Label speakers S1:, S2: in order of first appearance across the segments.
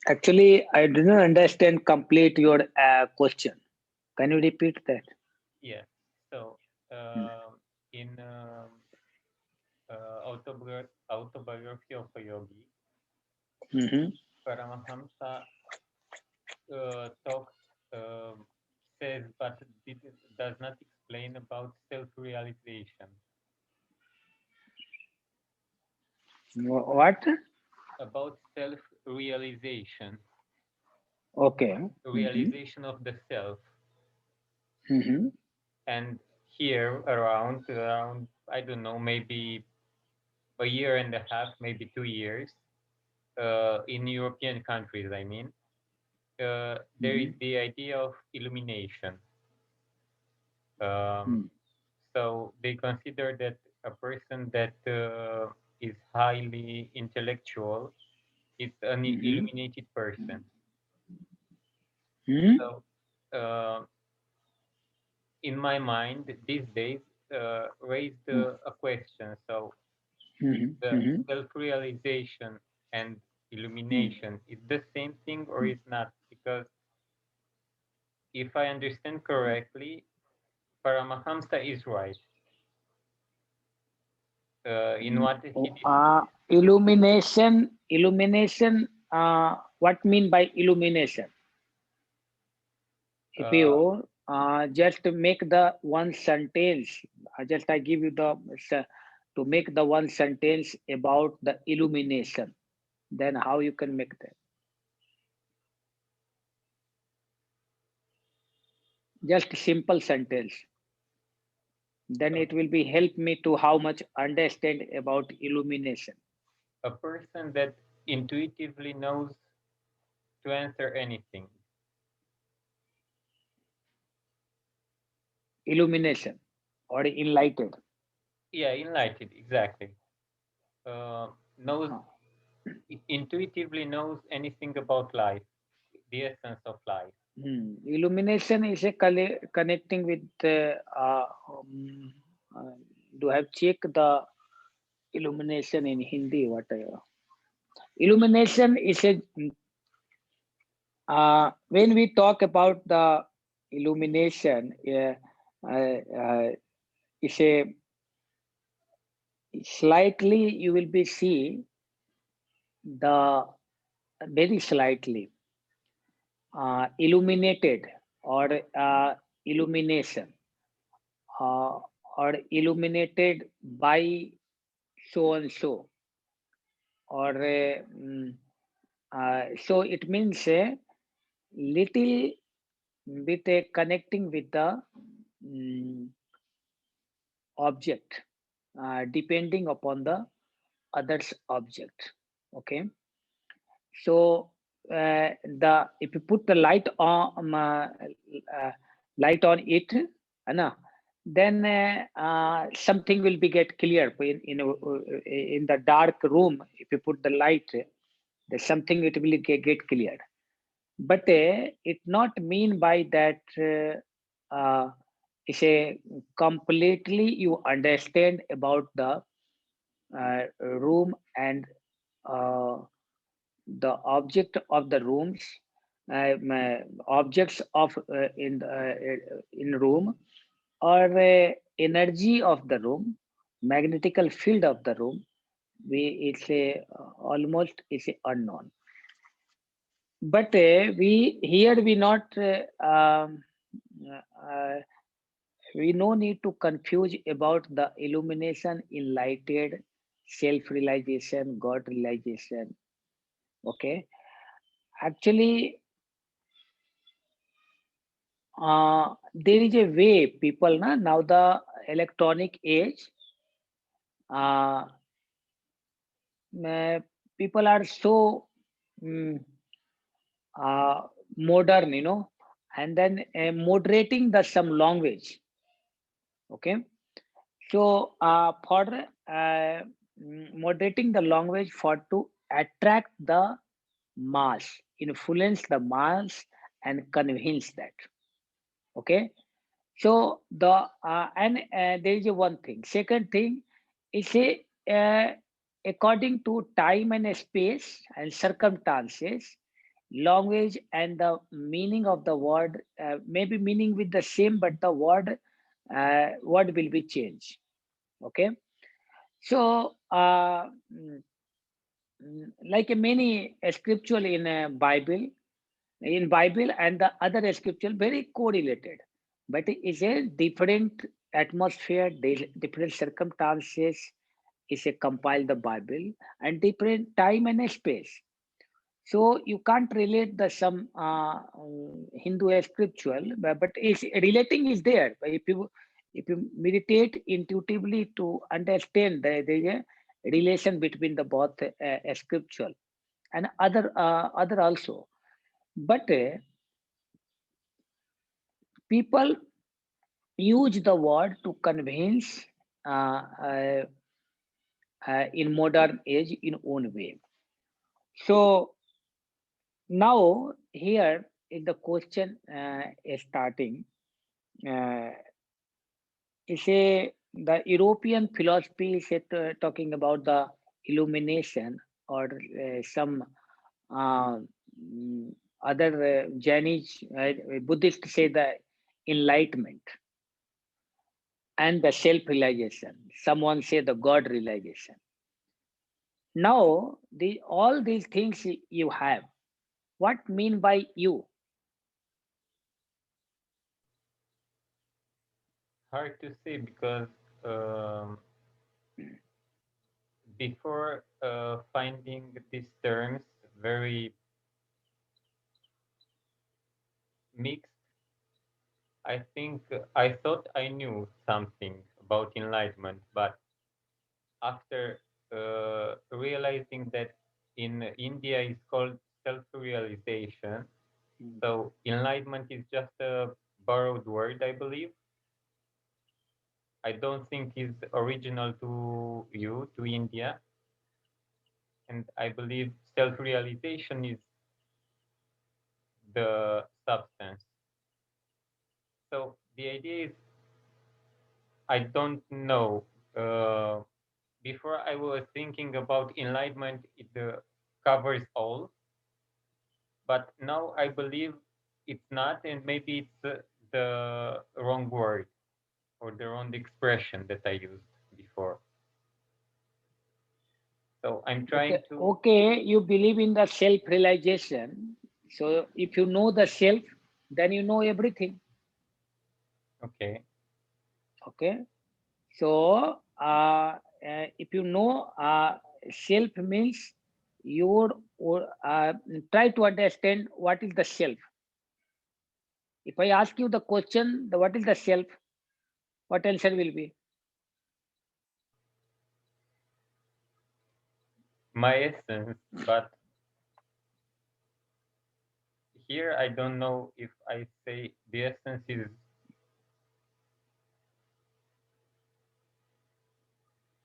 S1: Actually, I didn't understand complete your question. Can you repeat that?
S2: Yeah. So, in autobiography of a yogi,
S1: Mm-hmm.
S2: Paramahamsa talks says, but it does not explain about self-realization.
S1: What?
S2: About self-realization,
S1: Okay. Mm-hmm.
S2: realization of the self,
S1: Mm-hmm.
S2: and here around I don't know, maybe a year and a half, maybe 2 years, in European countries, I mean, there is
S1: Mm-hmm.
S2: the idea of illumination. Um,
S1: Mm-hmm.
S2: so they consider that a person that is highly intellectual is an
S1: Mm-hmm.
S2: illuminated person.
S1: Mm-hmm.
S2: So, in my mind, these days raised a question. So, the
S1: Mm-hmm.
S2: self-realization and
S1: Mm-hmm.
S2: illumination is the same thing or is not? Because if I understand correctly, Paramahamsa is right in what he
S1: Illumination. What mean by illumination? If
S2: uh,
S1: you just make the one sentence, just I give you the to make the one sentence about the illumination, then how you can make that? Just simple sentence. Then
S2: a,
S1: it will be help me to how much understand about illumination.
S2: a person that intuitively knows to answer anything.
S1: Illumination or enlightened.
S2: Yeah, enlightened, exactly. Knows
S1: Uh,
S2: intuitively knows anything about life, the essence of life.
S1: Illumination is a connecting with uh, do have check the illumination in Hindi? What illumination is a when we talk about the illumination, is a slightly you will be see the very slightly illuminated or illumination uh, or illuminated by so and so or so it means a little with a connecting with the mm, object depending upon the other's object. Okay, so the if you put the uh, light on it, na, then something will be get clear in the dark room. If you put the light, there's something it will get clear. But it not mean by that is a completely you understand about the room and uh, the object of the rooms objects of in room or energy of the room magnetical field of the room we it's a almost is a unknown but we here we not uh, we no need to confuse about the illumination enlightened self realization god realization. Okay, actually there is a way people now the electronic age uh, people are so mm, uh, modern, and then moderating the some language. Okay, so for moderating the language for to attract the mass, influence the mass, and convince that. Okay, so the and there is a one thing. Second thing is a according to time and space and circumstances, language and the meaning of the word, maybe meaning with the same, but the word will be changed. Okay, so like many scriptural in Bible and the other scripture very correlated, but it is a different atmosphere, different circumstances is a compile the Bible and different time and space. So you can't relate the some Hindu scriptural, but it's relating is there. But if you meditate intuitively to understand there is a relation between the both scriptural and other also. But people use the word to convince uh, uh, in modern age in own way. So now here in the question is starting, uh, is a the European philosophy is talking about the illumination or some uh, mm, other Jainis, Buddhists say the enlightenment and the self-realization. Someone say the God realization. Now, all these things you have, what mean by you?
S2: Hard to say because um, before finding these terms very mixed, I think I thought I knew something about enlightenment, but after realizing that in India it's called self-realization,
S1: Mm.
S2: so enlightenment is just a borrowed word, I believe. I don't think is original to you, to India, and I believe self-realization is the substance. So the idea is I don't know. Uh, Before I was thinking about enlightenment, it covers all, but now I believe it's not, and maybe it's the wrong word or the wrong expression that I used before. So I'm trying
S1: Okay,
S2: to,
S1: okay, you believe in the self-realization. So if you know the self, then you know everything.
S2: okay,
S1: Okay. So if you know self means your try to understand what is the self. If I ask you the question, what is the self? What answer will be?
S2: my essence, but here I don't know if I say the essence is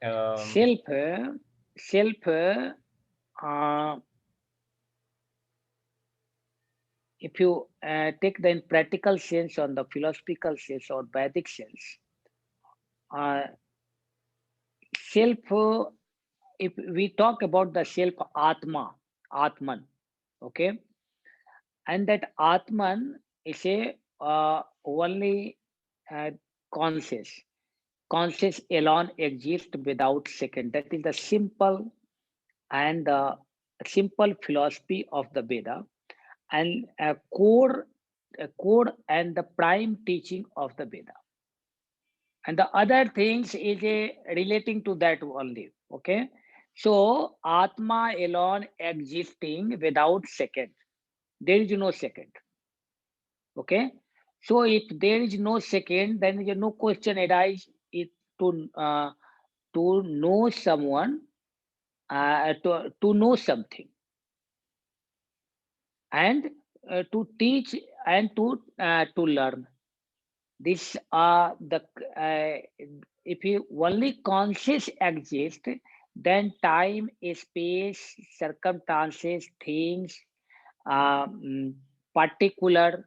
S2: um,
S1: Self, self. Uh, if you take the in practical sense on the philosophical sense or Vedic sense, uh, self. If we talk about the self, Atman, okay, and that Atman is a only uh, conscious. Conscious alone exists without second. That is the and simple philosophy of the Veda and a core and the prime teaching of the Veda. And the other things is a relating to that only. Okay, so Atma alone existing without second. There is no second. Okay, so if there is no second, then there is no question arise it to know someone, to know something, and to teach and to learn. This the if you only conscious exist, then time, space, circumstances, things, um, particular,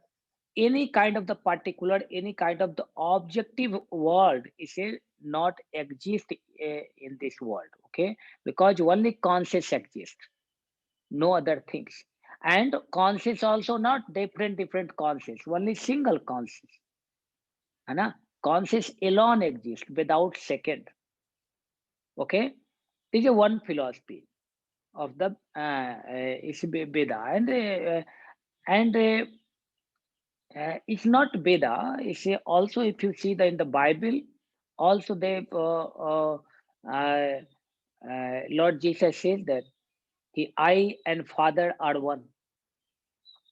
S1: any kind of the particular, any kind of the objective world is a not exist in this world. Okay, because only conscious exists, no other things. And conscious also not different conscious, only single conscious. है ना? Conscious alone exists without second. Okay, this is one philosophy of the is Veda, and it's not Veda. It's also, if you see in the Bible, also they Lord Jesus says that I and Father are one.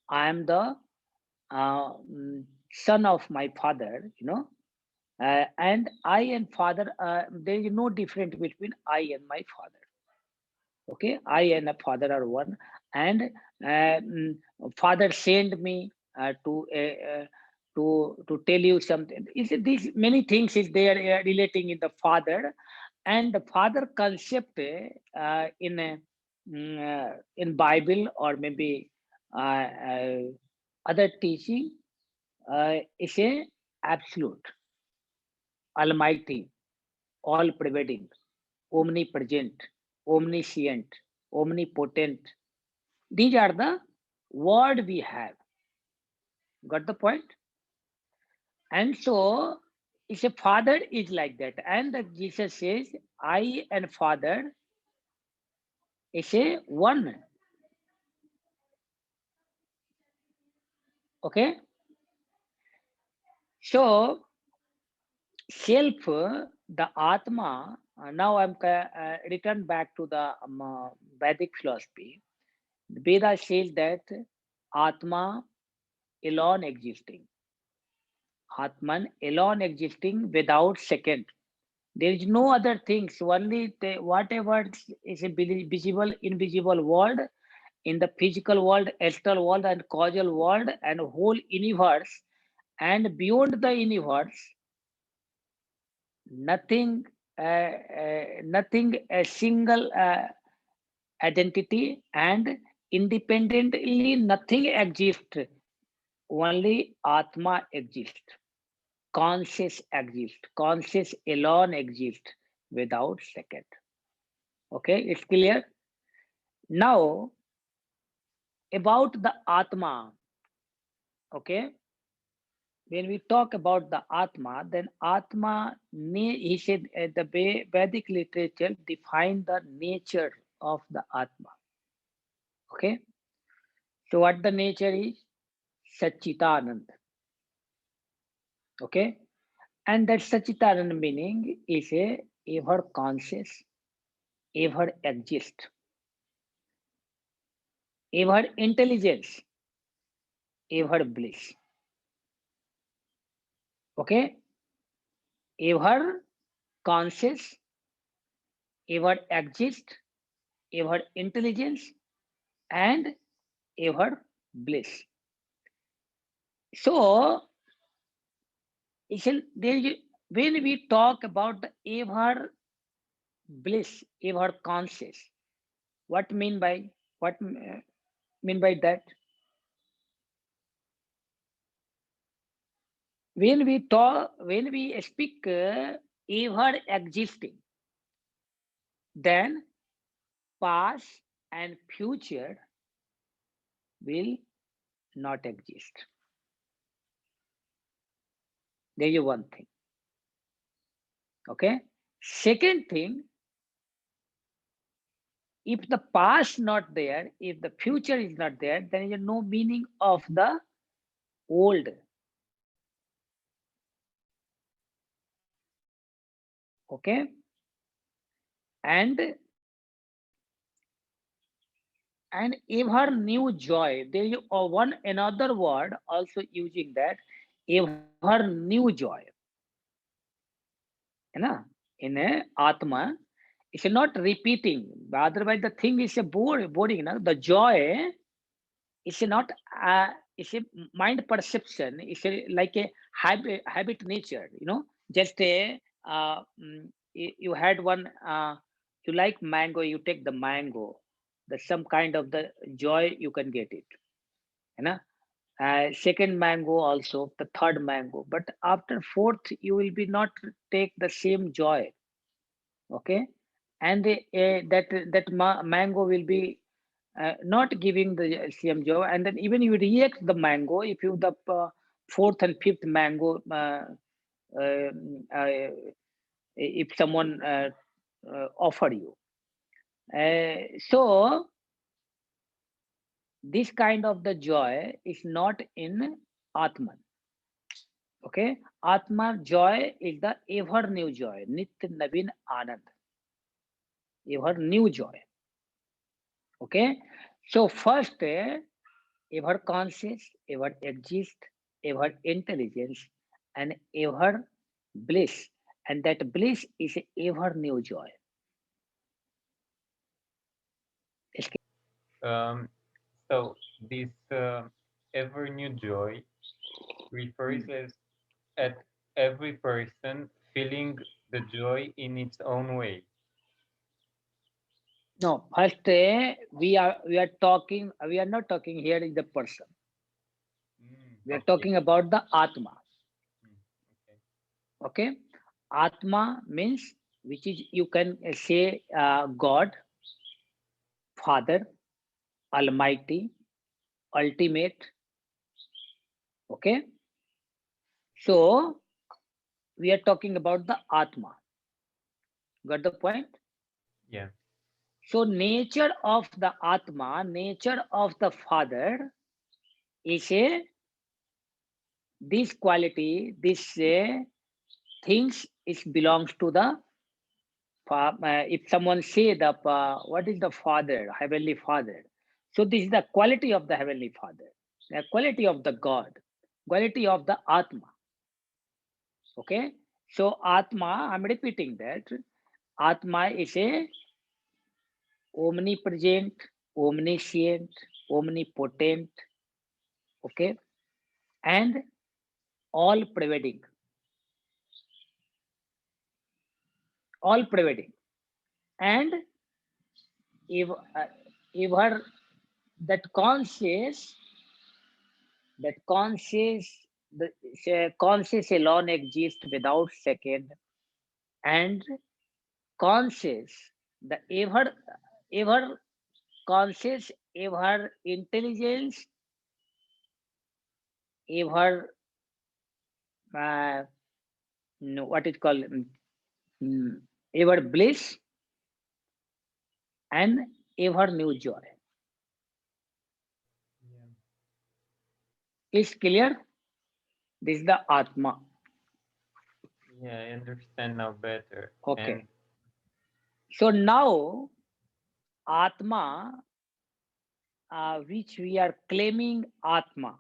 S1: I am the son of my Father, and I and Father. There is no difference between I and my Father. Okay, I and a Father are one, and Father sent me to tell you something. Is these many things is there relating in the Father, and the Father concept in Bible, or maybe other teaching is a absolute, almighty, all pervading, omnipresent, omniscient, omnipotent. These are the word we have. Got the point? And so, it's a Father is like that. And Jesus says, I and Father is a one. Okay? So, self, the Atma, now I'm return back to the Vedic philosophy. The Veda says that Atma alone existing. Atman alone existing without second. There is no other things, only whatever is a visible, invisible world, in the physical world, astral world, and causal world, and whole universe, and beyond the universe, nothing, nothing a single identity, and independently nothing exists. Only Atma exists. Conscious exists. Conscious alone exists without second. Okay, it's clear. Now about the Atma. Okay, when we talk about the Atma, then Atma, he said the Vedic literature define the nature of the Atma. Okay, so what the nature is? Satchitanand. Okay, and that Satchitanand meaning is a ever conscious, ever exist, ever intelligence, ever bliss. Okay, ever conscious, ever exist, ever intelligence, and ever bliss. So, when we talk about the ever bliss, ever conscious, what mean by that? When we speak ever existing, then past and future will not exist. There is one thing. Okay. Second thing, if the past not there, if the future is not there, then there is no meaning of the old. Okay. And ever new joy. There is one another word also using that, ever new joy. In a Atma, it's not repeating. Otherwise, the thing is a boring. The joy is not. It's a mind perception. It's like a habit nature. Just a you had one. You like mango, you take the mango. There's some kind of the joy you can get it. Second mango also, the third mango, but after fourth you will be not take the same joy. Okay, and that mango will be not giving the same joy, and then even you reject the mango if you the fourth and fifth mango, if someone offer you. So this kind of the joy is not in Atman. Okay, Atma joy is the ever new joy, Nitya Navin Anand, ever new joy. Okay, so first, ever conscious, ever exist, ever intelligence, and ever bliss, and that bliss is ever new joy.
S2: So this ever new joy refers as at every person feeling the joy in its own way.
S1: No, first, we are talking. We are not talking here is the person. We are
S2: Okay.
S1: talking about the Atma.
S2: Mm, okay.
S1: Okay, Atma means which is you can say God, Father, Almighty, Ultimate. Okay, so we are talking about the Atma. Got the point?
S2: Yeah.
S1: So nature of the Atma, nature of the Father is a this quality, this things is belongs to the if someone say the what is the Father, Heavenly Father. So this is the quality of the Heavenly Father, the quality of the God, quality of the Atma. Okay, so Atma, I'm repeating that Atma is a omnipresent, omniscient, omnipotent, okay, and all pervading, all pervading. And if if her that conscious, that conscious alone exists without second, and conscious, the ever conscious, ever intelligence, ever no, what is called ever bliss, and ever new joy.
S2: Yeah.
S1: Is clear? This is the Atma.
S2: Yeah, I understand now better. And
S1: Okay. So now Atma, which we are claiming Atma,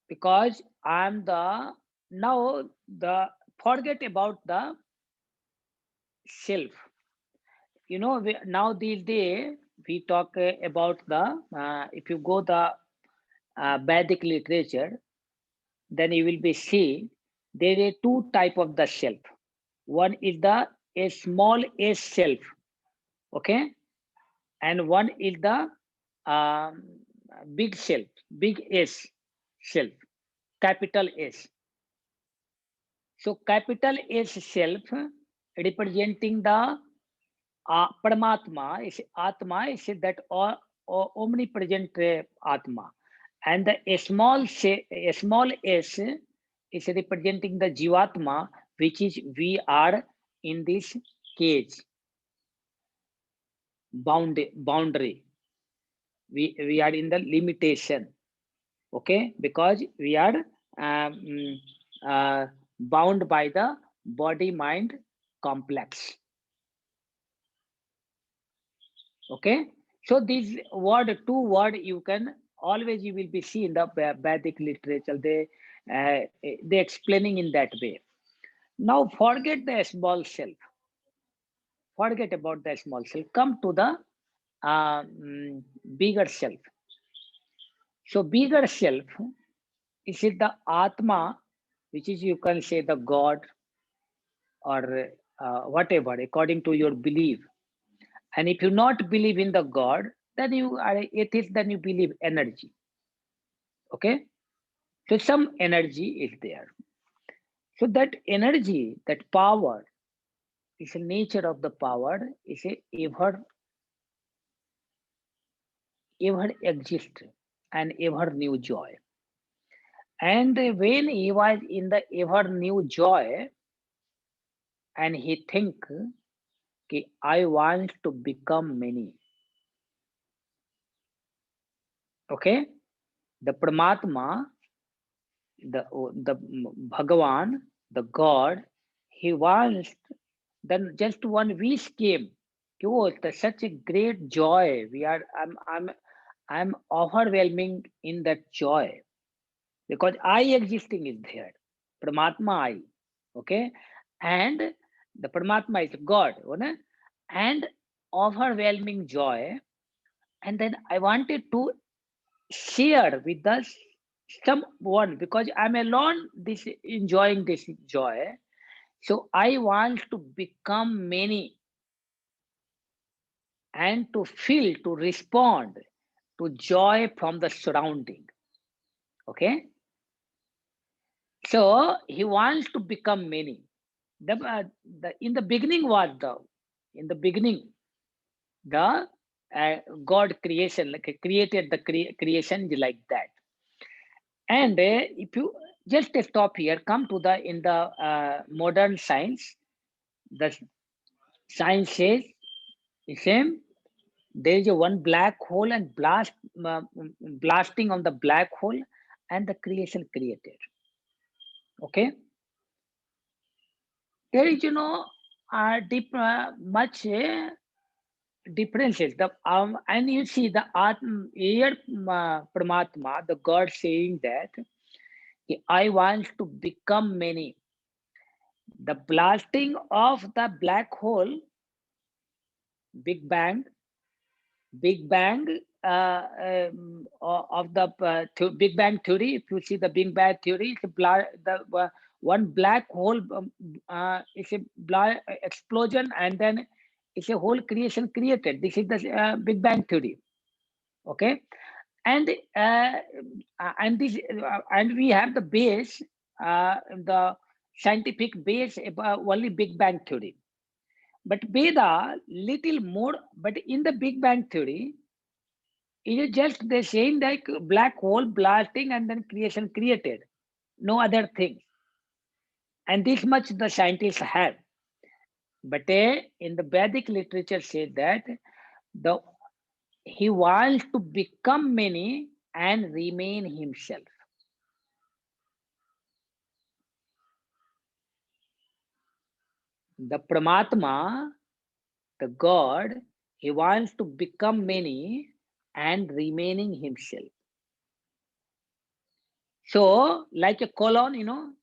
S1: because I'm the now the forget about the self. You know, now these days we talk about the if you go the Vedic literature, then you will be see there are two type of the self. One is the a small s self, okay, and one is the um, big self, big S self, capital S. So capital S self representing the Paramatma is Atma is that omnipresent Atma, and the a small S is representing the Jivatma, which is we are in this cage boundary. We are in the limitation, okay, because we are um, bound by the body mind complex. Okay, so these two word you can always you will be see in the Vedic literature, they explaining in that way. Now forget the small self, forget about the small self, come to the bigger self. So bigger self is it the Atma, which is you can say the God, or whatever according to your belief. And if you not believe in the God, then you are atheist, then you believe energy. Okay, so some energy is there. So that energy, that power, is a nature of the power is a ever ever exist and ever new joy. And when he was in the ever new joy, and he think कि I want to become many. Okay, the Paramatma, the Bhagavan, the God, he wants. Then just one wish came. Oh, such a great joy. I'm overwhelming in that joy because I existing is there. Paramatma I. Okay, and the Paramatma is God. And overwhelming joy. And then I wanted to share with us someone because I'm alone this enjoying this joy. So I want to become many and to feel, to respond to joy from the surrounding. Okay. So he wants to become many. In the beginning was in the beginning, the God creation, like created the creation like that. And if you just stop here, come to the in the modern science, the science says the same. There is a one black hole and blasting on the black hole, and the creation created. Okay, there is deep much differences. The and you see the here Paramatma, the God saying that I want to become many. The blasting of the black hole, Big Bang, Big Bang of the Big Bang theory. If you see the Big Bang theory, it's one black hole is a explosion, and then it's a whole creation created. This is the Big Bang theory. Okay, and this and we have the base, the scientific base about only Big Bang theory. But Veda little more, but in the Big Bang theory, it is just the same like black hole blasting and then creation created, no other thing. And this much the scientists have. But in the Vedic literature says that the he wants to become many and remain himself. The Paramatma, the God, he wants to become many and remaining himself. So, like a colon,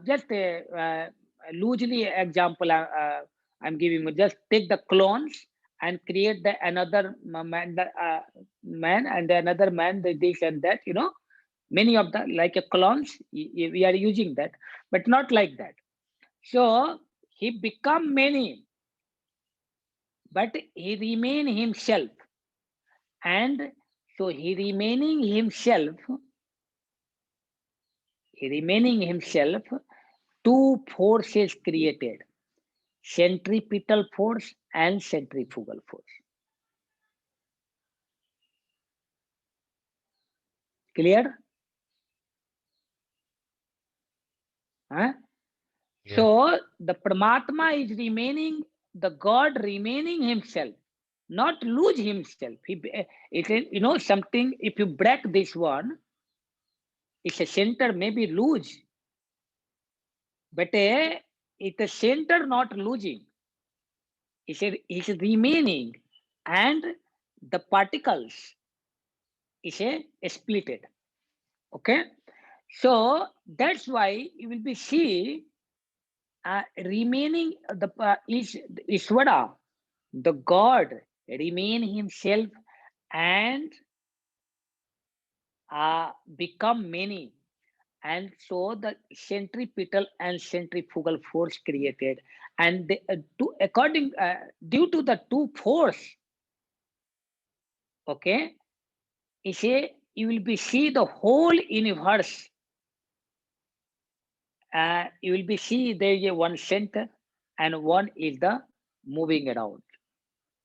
S1: just a loosely example I'm giving you. Just take the clones and create the another man and another man, this and that. Many of the like a clones we are using that, but not like that. So he become many, but he remain himself, and so he remaining himself. He remaining himself. Two forces created: centripetal force and centrifugal force. Clear? Huh?
S2: Yeah.
S1: So the Paramatma is remaining, the God remaining himself, not lose himself. It is, something, if you break this one, it's a center maybe lose, but it's a center not losing. It's remaining, and the particles is a splitted. Okay, so that's why you will be see remaining the is Ishvara, the God remain himself and become many, and so the centripetal and centrifugal force created, and due to the two force. Okay, you will be see the whole universe. You will be see there is one center and one is the moving around.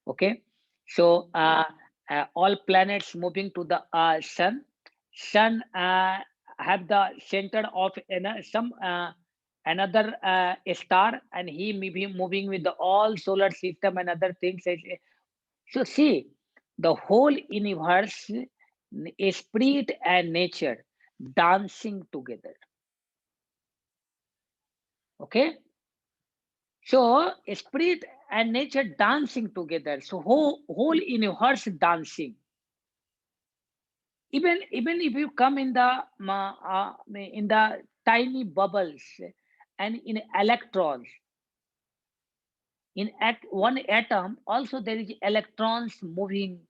S1: Okay, so all planets moving to the sun. Sun have the center of some another star, and he may be moving with the all solar system and other things. So see, the whole universe, spirit and nature dancing together. Okay, so spirit and nature dancing together. So whole universe dancing. Even if you come in the tiny bubbles and in electrons, in one atom also there is electrons moving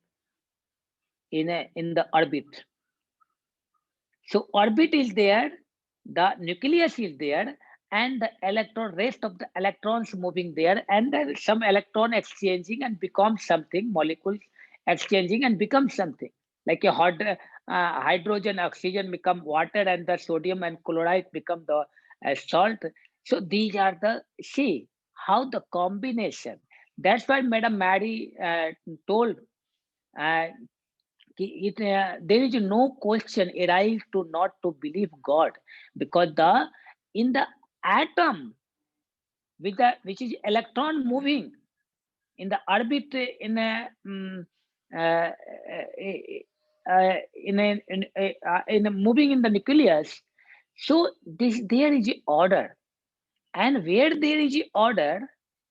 S1: in the orbit. So orbit is there, the nucleus is there, and the electron, rest of the electrons moving there, and then some electron exchanging and become something, molecules exchanging and become something like a hot hydrogen, oxygen become water, and the sodium and chloride become the salt. So these are the, see how the combination. That's why Madam Mary told uh, there is no question arise to not to believe God, because the in the atom with the which is electron moving in the orbit uh, in a moving in the nucleus. So this there is order, and where there is order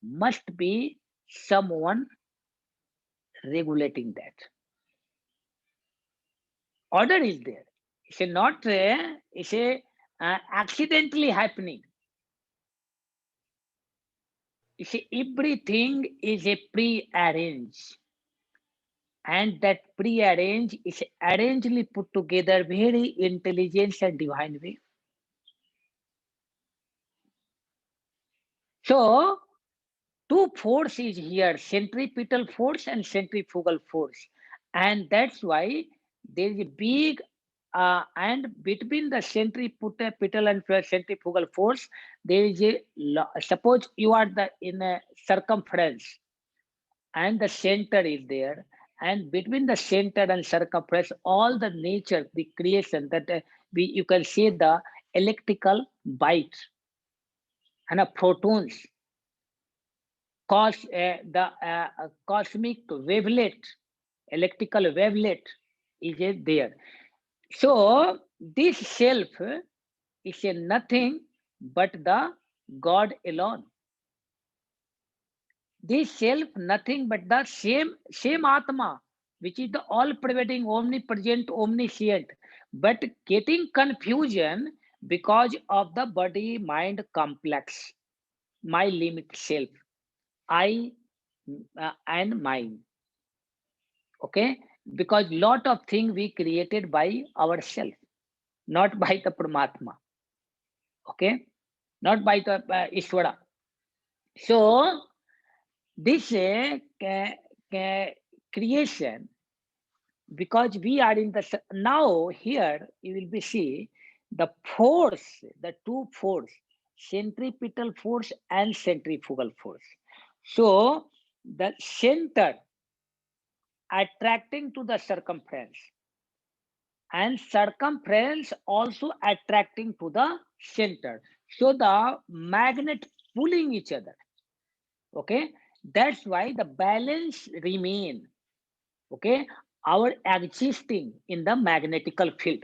S1: must be someone regulating that. Order is there. It's a not it's a accidentally happening. It's a, everything is a pre-arranged, and that pre-arranged is arrangedly put together very intelligent and divine way. So two force is here, centripetal force and centrifugal force, and that's why there is a big and between the centripetal and centrifugal force there is a suppose you are the in a circumference and the center is there, and between the center and circumference all the nature, the creation that you can see the electrical bite and protons, the cosmic wavelet, electrical wavelet is there. So this self is a nothing but the God alone. This self nothing but the same Atma, which is the all-pervading, omnipresent, omniscient, but getting confusion because of the body-mind complex, my limit self, I and mine. Okay, because lot of things we created by ourselves, not by the Paramatma. Okay, not by the Ishvara. So this creation, because we are in the now here you will be see the force, the two force, centripetal force and centrifugal force. So the center attracting to the circumference, and circumference also attracting to the center, so the magnet pulling each other. Okay, that's why the balance remain. Okay, our existing in the magnetical field.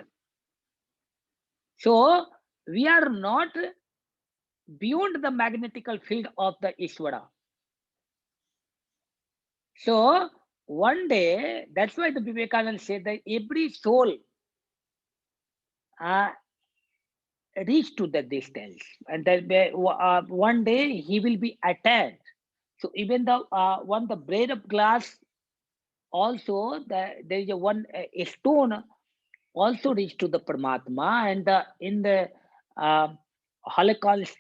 S1: So we are not beyond the magnetical field of the Ishvara. So one day, that's why the Vivekananda said that every soul uh, reach to the distance, and that one day he will be attacked. So even the one the blade of glass also there is a one a stone also reach to the Paramatma, and in the uh, Holocaust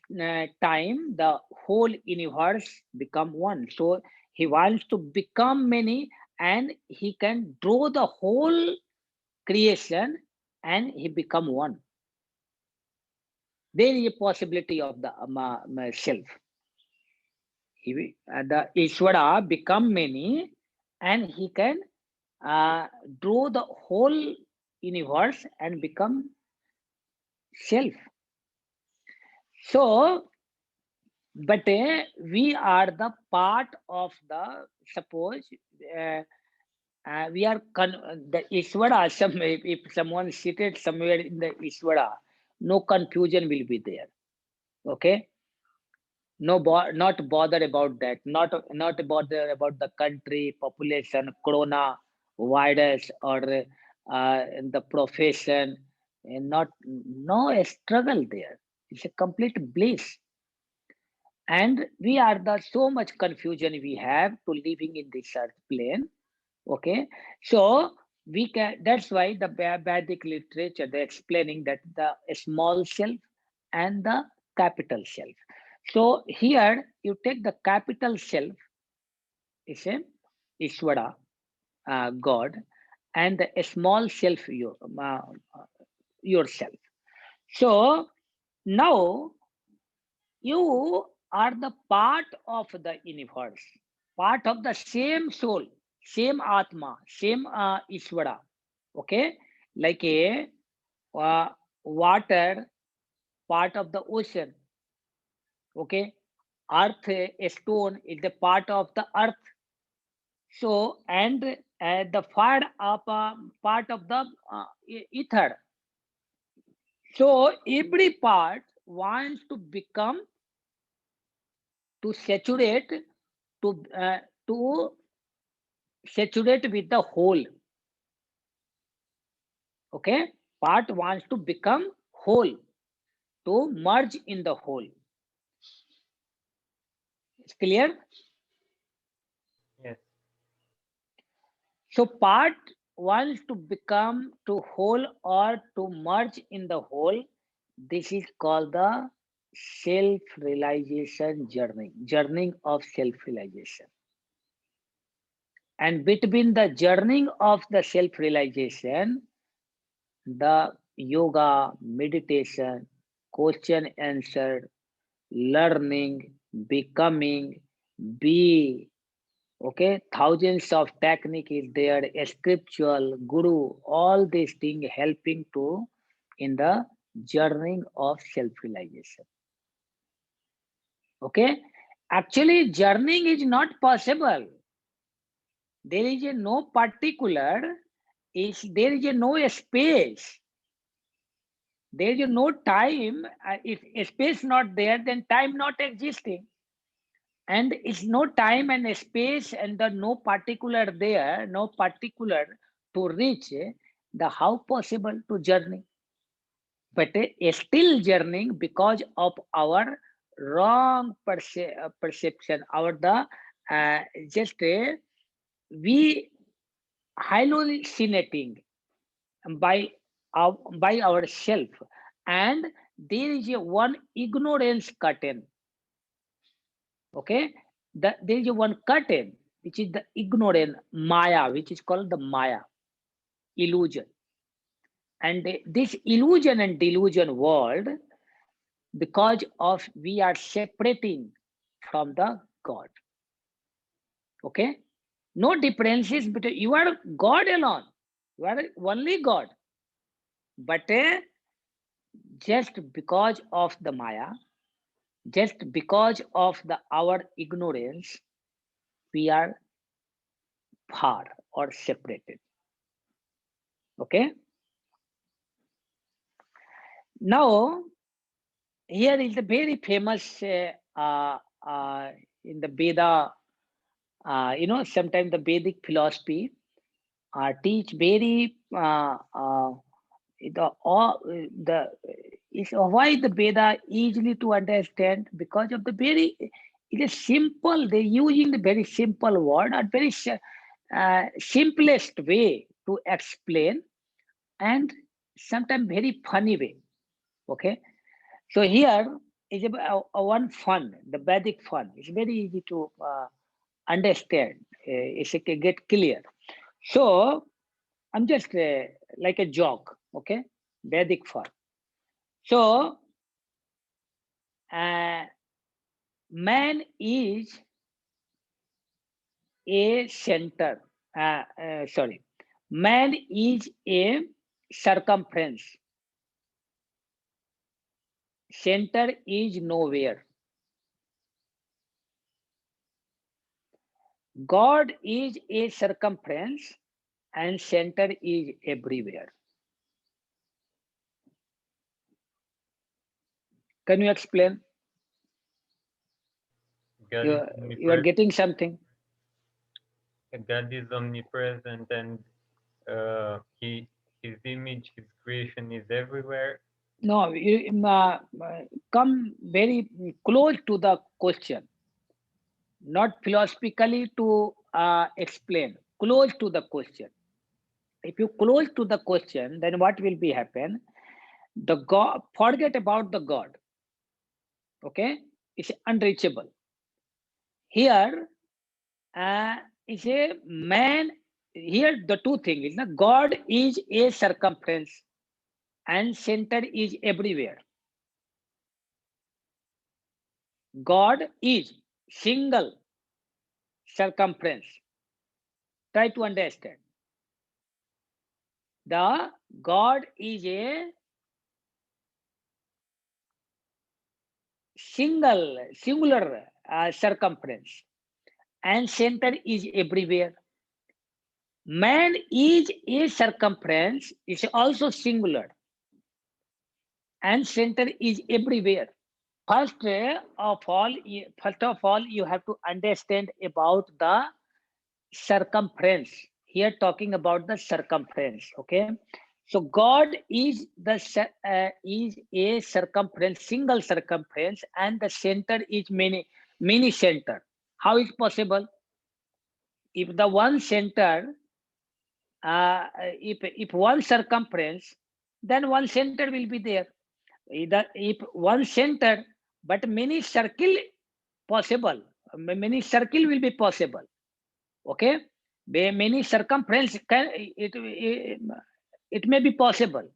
S1: time, the whole universe become one. So he wants to become many, and he can draw the whole creation, and he become one. There is a possibility of the self. The Ishvara become many, and he can draw the whole universe and become self. So, but we are the part of the, suppose uh, we are the Ishvara. If someone seated somewhere in the Ishvara, no confusion will be there. Okay, not bother about that. Not bother about the country, population, corona, virus, or the profession, and not no struggle there. It's a complete bliss. And we are the so much confusion we have to living in this earth plane. Okay, so we can. That's why the Vedic literature they're explaining that the small self and the capital self. So here you take the capital self is a Ishvara, God, and the small self yourself. So now you are the part of the universe, part of the same soul, same Atma, same Ishvara. Okay, like a water, part of the ocean. Okay, earth, a stone is the part of the earth. So, and the fire of part of the ether. So, every part wants to become to saturate to saturate with the whole. Okay, part wants to become whole, to merge in the whole. It's clear.
S2: Yes.
S1: So part wants to become to whole or to merge in the whole. This is called the self-realization journey, journey of self-realization. And between the journey of the self-realization, the yoga, meditation, question answer, learning, becoming, be, okay, thousands of technique is there, scriptural, guru, all these things helping to in the journey of self-realization. Okay, actually journeying is not possible. There is a no particular, is there is a no space, there is a no time. If space not there, then time not existing, and it's no time and space and the no particular there, no particular to reach the how possible to journey. But still journeying because of our wrong perception, our the just we hallucinating by by ourself, and there is a one ignorance curtain. Okay, there is a one curtain which is the ignorant maya, which is called the maya illusion. And this illusion and delusion world, because of we are separating from the God. Okay, no differences between you are God alone, you are only God. But just because of the maya, just because of the our ignorance, we are far or separated. Okay, now here is the very famous in the Veda. Sometimes the Vedic philosophy teach very the all the is why the Veda easily to understand, because of the very it is simple. They using the very simple word or very simplest way to explain, and sometimes very funny way. Okay, so here is a one fun, the Vedic fun. It's very easy to understand. It's get clear. So I'm just like a joke. Okay, Vedic fun. So uh, man is a center. Sorry. Man is a circumference. Center is nowhere. God is a circumference and center is everywhere. Can you explain?
S2: God
S1: You
S2: is
S1: are
S2: omnipresent.
S1: getting something?
S2: God is omnipresent, and his image, his creation is everywhere.
S1: No, you come very close to the question, not philosophically to explain, close to the question. If you close to the question, then what will be happen? The God, forget about the God. Okay, it's unreachable. Here is a man. Here the two things is God is a circumference and center is everywhere. God is single circumference. Try to understand. The God is a singular circumference and center is everywhere. Man is a circumference, is also singular and center is everywhere. First of all, you have to understand about the circumference. Here talking about the circumference. Okay, so God is is a circumference, single circumference, and the center is many center. How is possible? If the one center, if one circumference, then one center will be there. If one center, but many circle possible, many circle will be possible. Okay, many circumference can it may be possible,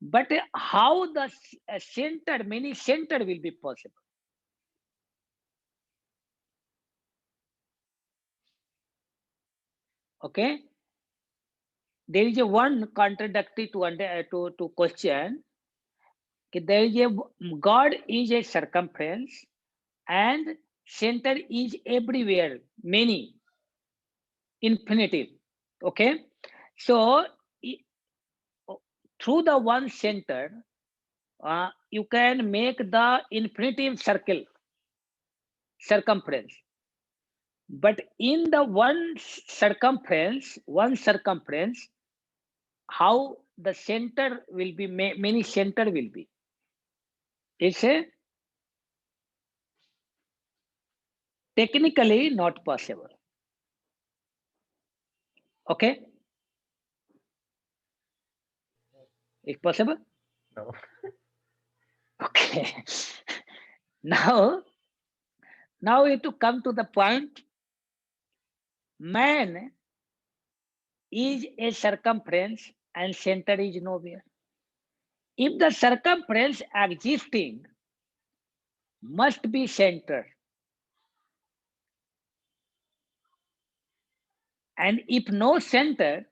S1: but how the center, many center will be possible? Okay, there is a one contradictory to question. There is a God is a circumference and center is everywhere, many, infinitive. Okay, so through the one center, you can make the infinitive circumference. But in the one circumference, how the center will be, many center will be. It's a technically not possible. Okay, it's possible.
S2: No.
S1: Okay. now we have to come to the point. Man is a circumference and center is nowhere. If the circumference existing must be center, and if no center,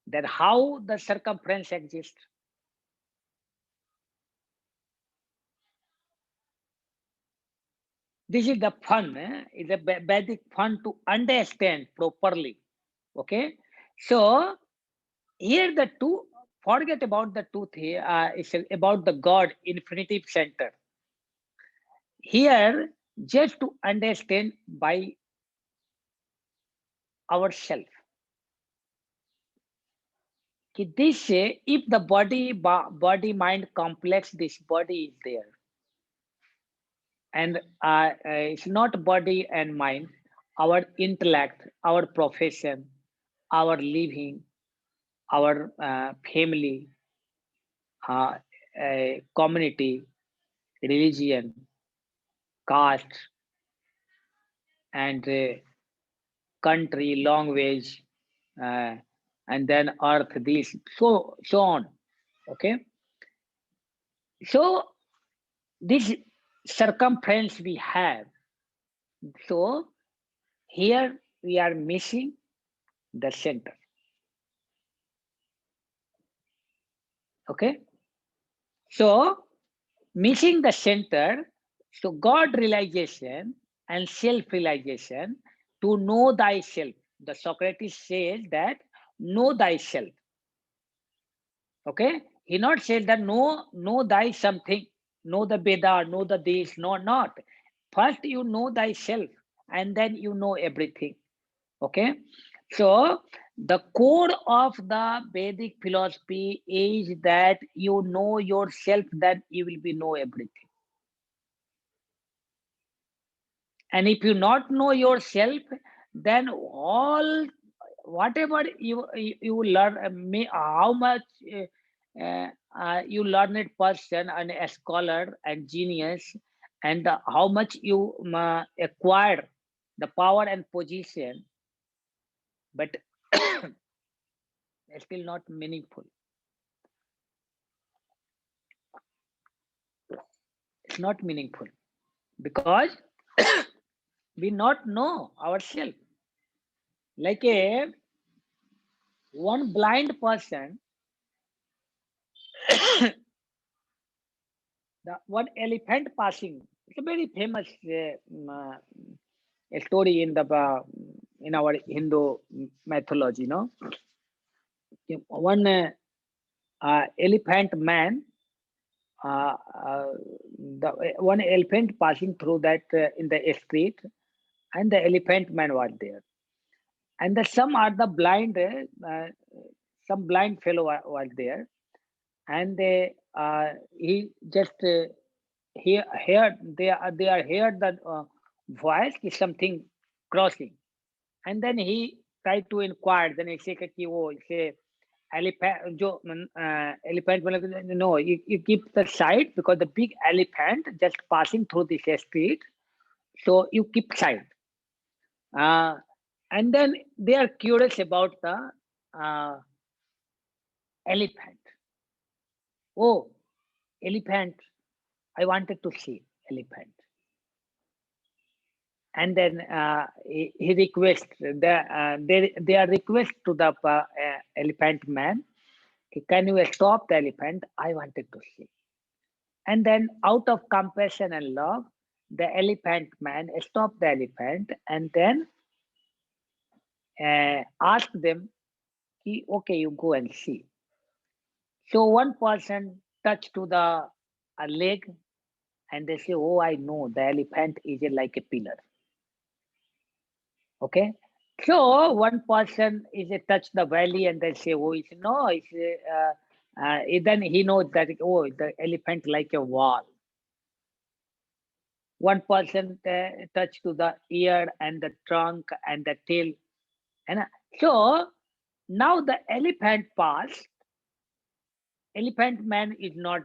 S1: then how the circumference exists? This is the fun, is a basic fun to understand properly. Okay, so here the two, forget about the two here, it's about the God infinitive center. Here, just to understand by ourselves. This if the body mind complex, this body is there, and it's not body and mind, our intellect, our profession, our living, our family, community, religion, caste, and country, language, uh, and then earth, this, so on. Okay, so this circumference we have, so here we are missing the center. Okay. So missing the center, so God realization and self realization, to know thyself. The Socrates says that know thyself. Okay, he not said that know thy something, know the Veda, know the this, no, not. First you know thyself, and then you know everything. Okay, so the core of the Vedic philosophy is that you know yourself, then you will be know everything. And if you not know yourself, then all whatever you learn, how much you learned person and a scholar and genius, and how much you acquire the power and position, but it's still not meaningful. It's not meaningful because we not know ourselves. Like a one blind person, the one elephant passing. It's a very famous a story in the in our Hindu mythology. No, one elephant man, uh, uh, the one elephant passing through that in the street, and the elephant man was there, and the some are the blind, some blind fellow was there, and he just heard they are heard the voice is something crossing, and then he tried to inquire. Then he said कि वो इसे elephant जो elephant मतलब no, you keep the side because the big elephant just passing through this street, so you keep side. uh, and then they are curious about the uh, elephant. Oh, elephant, I wanted to see elephant. And then he requests they are request to the elephant man, can you stop the elephant, I wanted to see. And then out of compassion and love, the elephant man stopped the elephant, and then asked them, okay, you go and see. So one person touched to the leg, and they say, oh, I know the elephant is like a pillar. Okay. So one person is a touch the valley, and they say, oh, it's no, it's then he knows that, oh, the elephant like a wall. One person touch to the ear and the trunk and the tail. And so now the elephant passed, elephant man is not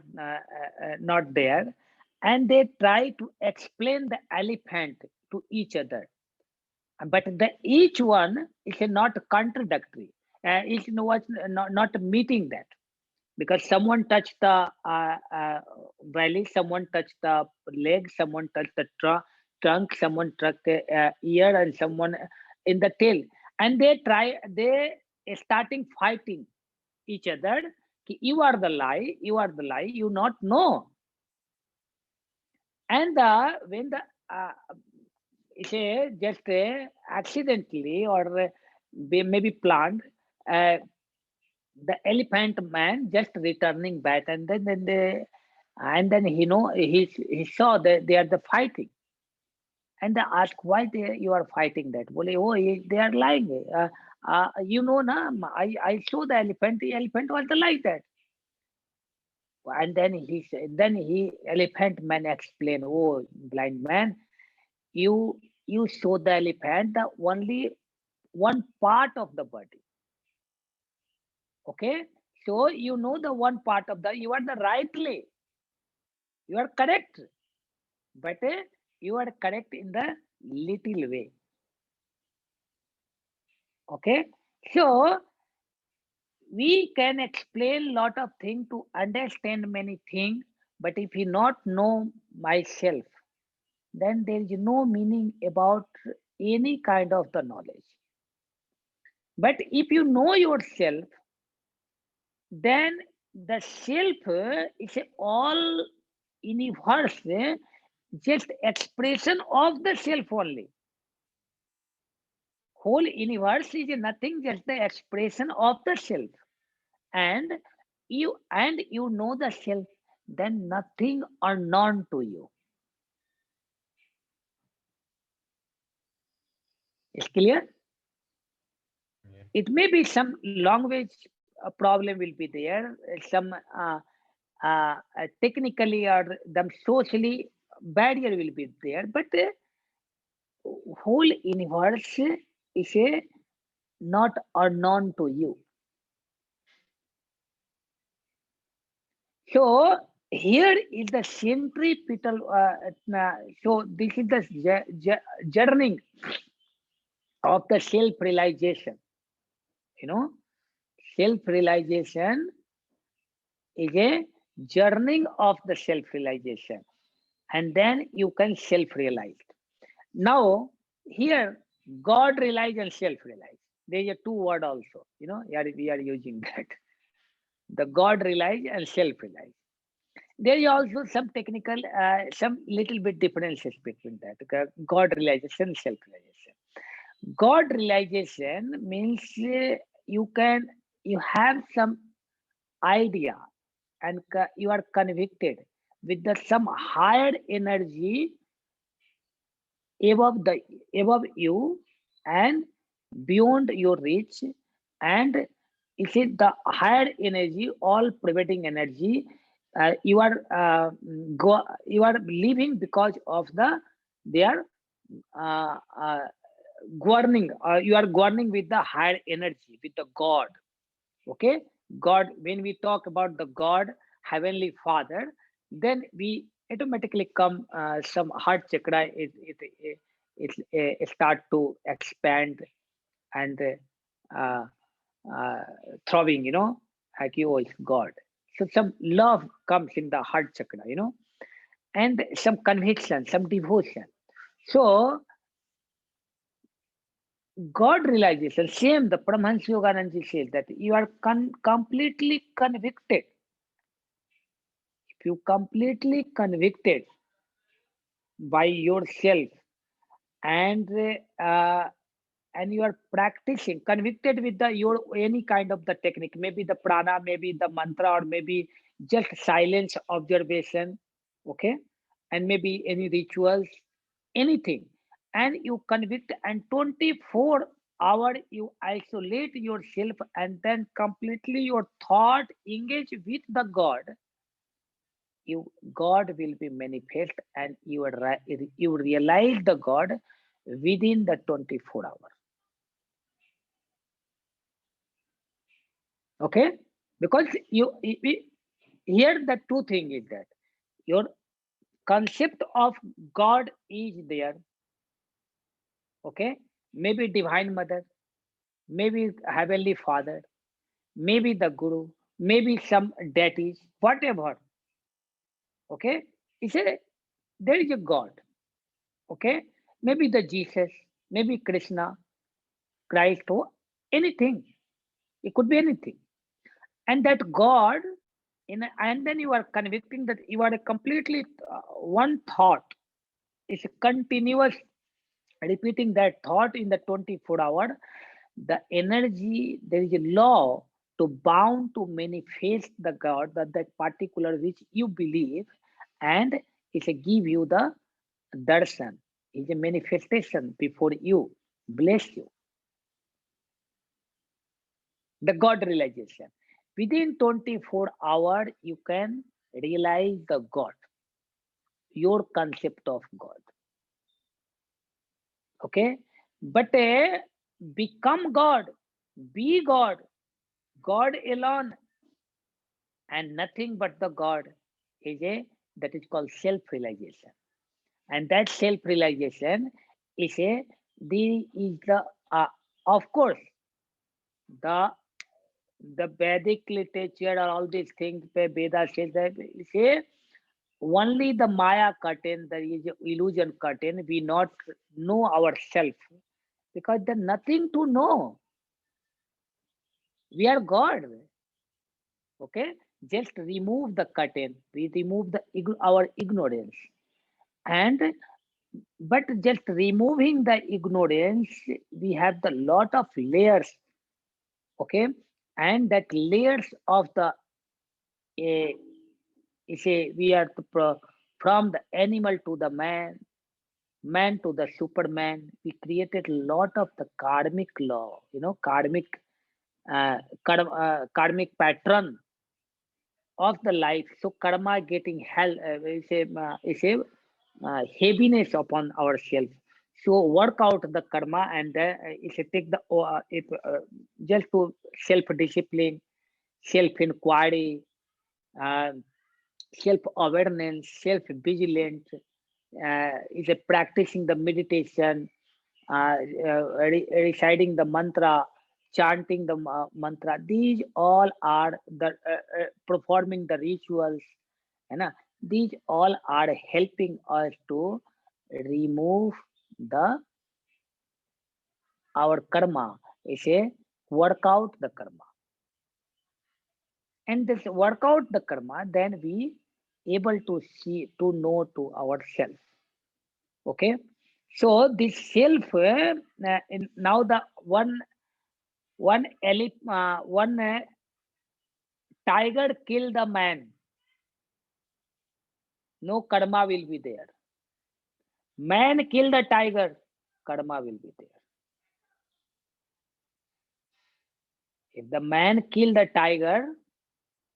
S1: there, and they try to explain the elephant to each other, but the each one is not contradictory. It's not meeting that, because someone touched the valley, someone touched the leg, someone touched the trunk, someone touched the ear, and someone in the tail, and they starting fighting each other. You are the lie, you are the lie, you not know. And when the say just accidentally or maybe planned, uh, the elephant man just returning back, and then they, and then he saw that they are the fighting, and they ask why you are fighting that. Bole, oh, they are lying. Na, I saw the elephant was like that. And then he elephant man explained, oh, blind man, you saw the elephant the only one part of the body. Okay, so you know the one part of the, you are the rightly, you are correct, but you are correct in the little way. Okay, so we can explain lot of things to understand many things, but if you not know myself, then there is no meaning about any kind of the knowledge. But if you know yourself, then the self is a all universe, just expression of the self only. Whole universe is nothing, just the expression of the self. And you know the self, then nothing unknown to you. Is clear?
S2: Yeah.
S1: It may be some language problem will be there, some technically or the socially barrier will be there, but whole universe is a not unknown to you. So here is the centripetal. So this is the journey of the self-realization. You know, self-realization is a journey of the self-realization, and then you can self-realize. Now here, God realize and self-realize. There is a two word also. We are using that. The God realize and self-realize. There is also some technical, some little bit differences between that. God realization, self-realization. God realization means you have some idea and you are convicted with the some higher energy above the above you and beyond your reach, and it is the higher energy, all preventing energy. You are you are living because of their uh, uh, governing. You are governing with the higher energy, with the God. Okay, God. When we talk about the God, Heavenly Father, then we automatically come some heart chakra. It start to expand and uh, uh, throbbing. Like you is God. So some love comes in the heart chakra. And some conviction, some devotion. So God realization, same the Paramahansa Yogananda says that you are completely convicted. If you completely convicted by yourself, and uh, and you are practicing convicted with the your any kind of the technique, maybe the prana, maybe the mantra, or maybe just silence observation, okay, and maybe any rituals, anything, and you convict, and 24 hour you isolate yourself, and then completely your thought engage with the God. God will be manifest, and you realize the God within the 24 hours. Okay, because here the two thing is that your concept of God is there. Okay, maybe divine mother, maybe heavenly father, maybe the guru, maybe some deities, whatever. Okay, it's a there is a God. Okay, maybe the Jesus, maybe Krishna, Christ, or anything. It could be anything. And that God, and then you are convicting that you are a completely one thought. It's a continuous repeating that thought in the 24 hour. The energy, there is a law to bound to manifest the God, that particular which you believe, and it's a give you the darshan. It's a manifestation before you. Bless you. The God realization. Within 24 hours, you can realize the God, your concept of God. Okay? But become God, be God, God alone, and nothing but the God is a that is called self-realization. And that self-realization is a the of course the Vedic literature or all these things, Veda says that say only the Maya curtain, the illusion curtain, we not know ourselves, because there's nothing to know. We are God. Okay. just remove the curtain, we remove our ignorance, and but just removing the ignorance, we have the lot of layers, okay, and that layers of the uh, say we are from the animal to the man to the superman. We created a lot of the karmic law, karmic karmic pattern of the life. So karma getting hell is a heaviness upon ourselves. So work out the karma and if you take the if just to self discipline, self inquiry, uh, self awareness, self vigilance, is a practicing the meditation, reciting the mantra, chanting the mantra. These all are the performing the rituals. है These all are helping us to remove the our karma. Is a work out the karma, and this work out the karma. Then we able to see to know to ourselves. Okay, so this self now the one tiger kill the man, no karma will be there. Man kill the tiger, karma will be there. If the man kill the tiger,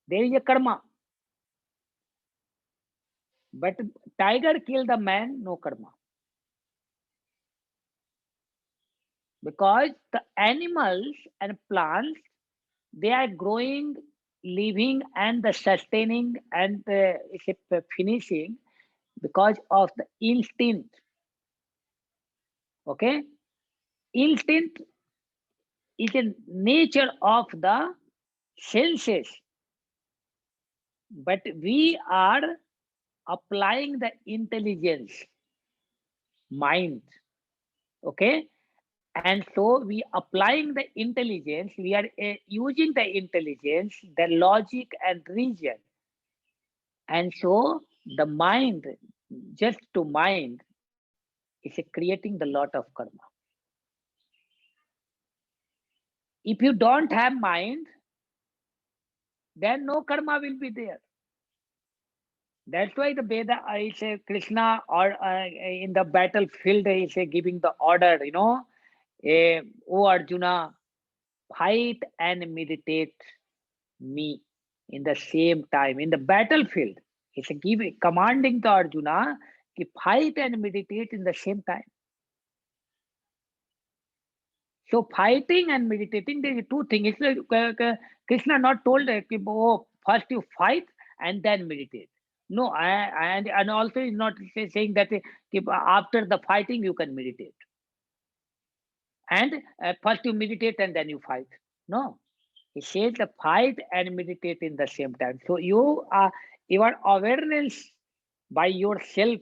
S1: there is a karma. But tiger kill the man, no karma. Because the animals and plants, they are growing, living, and the sustaining and finishing because of the instinct. Okay, instinct is a nature of the senses, but we are applying the intelligence, mind. Okay, and so we applying the intelligence, we are using the intelligence, the logic and reason, and so the mind, just to mind, is creating the lot of karma. If you don't have mind, then no karma will be there. That's why the Veda is Krishna, or in the battlefield is giving the order, oh Arjuna, fight and meditate me in the same time. In the battlefield, it's commanding to Arjuna to fight and meditate in the same time. So fighting and meditating, there is two things. It's like, Krishna not told oh, first you fight and then meditate. No, and also is not saying that after the fighting you can meditate, and first you meditate and then you fight. No, he says the fight and meditate in the same time. So your awareness by yourself,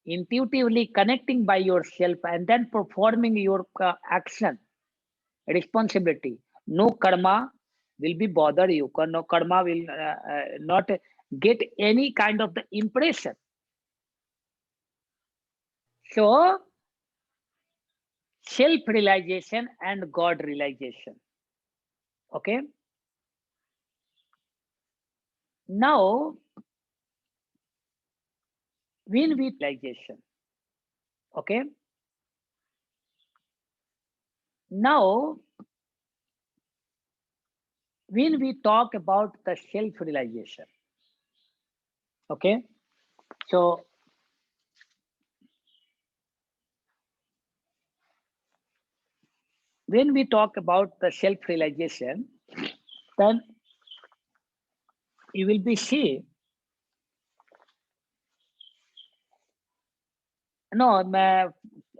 S1: intuitively connecting by yourself, and then performing your action responsibility. No karma will be bother you. No karma will not get any kind of the impression. So self realization and God realization. Okay. Now when we realization. Okay. Now when we talk about the self realization. Okay. So when we talk about the self realization, then you will be see. No,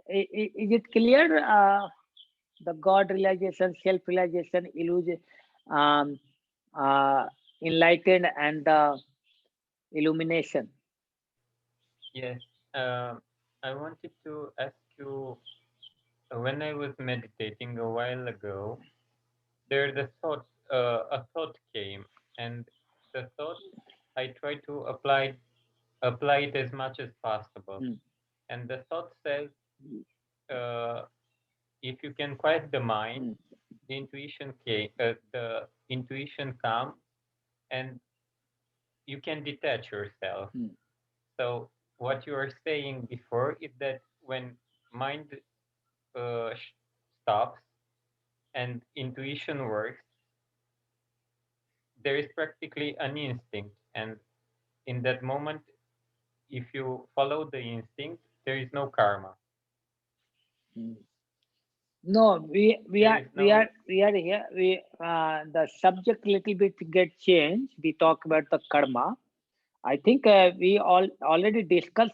S1: is it clear? The God realization, self realization, illusion, um, uh, enlightened, and the illumination.
S2: Yes. I wanted to ask you, when I was meditating a while ago, a thought came. and the thought I try to apply it as much as possible.
S1: Mm.
S2: And the thought says, uh, if you can quiet the mind,
S1: Mm.
S2: the intuition comes, and you can detach yourself.
S1: Mm.
S2: So what you are saying before is that when mind stops and intuition works, there is practically an instinct, and in that moment, if you follow the instinct, there is no karma.
S1: Mm. No, we
S2: There
S1: are
S2: is
S1: we
S2: no
S1: are we are here. We the subject little bit get changed. We talk about the karma. I think we all already discussed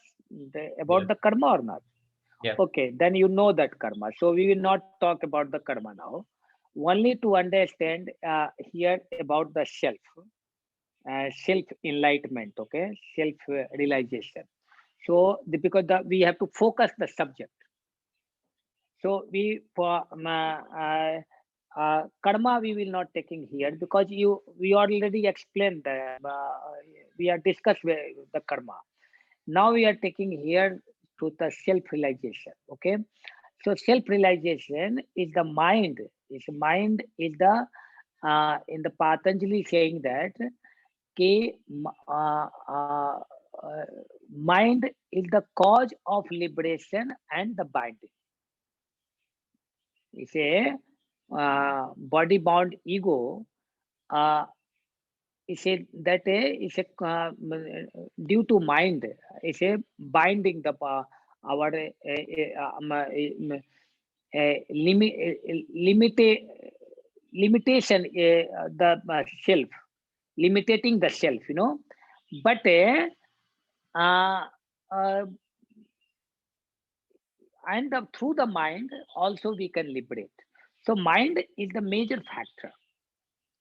S1: about
S2: yes,
S1: the karma or not.
S2: yeah,
S1: Okay, then you know that karma. So we will not talk about the karma now. Only to understand here about the self enlightenment. Okay, self realization. So because we have to focus the subject. So we for karma we will not taking here because we already explained that we are discussed the karma. Now we are taking here to the self realization. Okay, so self realization is the mind. Is the in the Patanjali saying that कि uh, mind is the cause of liberation and the binding. It's a body bound ego. Uh, is a that is a due to mind. Is a binding the our limit limitation the self limiting the self, but uh, uh, and through the mind also we can liberate. So mind is the major factor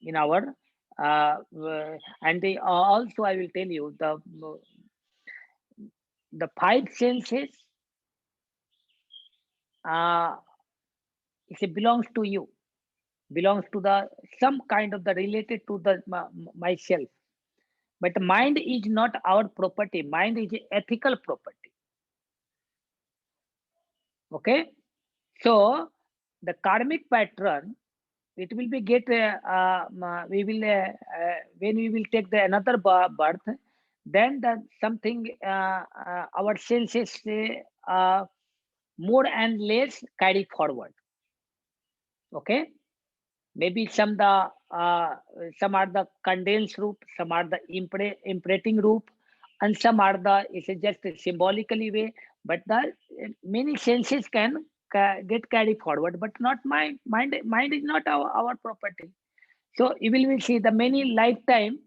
S1: in our and also I will tell you the five senses uh, it belongs to you, belongs to the some kind of the related to the myself, but mind is not our property, mind is ethical property. Okay, so the karmic pattern it will be get we will when we will take the another birth, then the something our senses more and less carry forward. Okay, maybe some are the condensed root, some are the imprinting root, and some are the it's just symbolically way, but the many senses can get carried forward, but not mind is not our property. So you will see the many lifetime,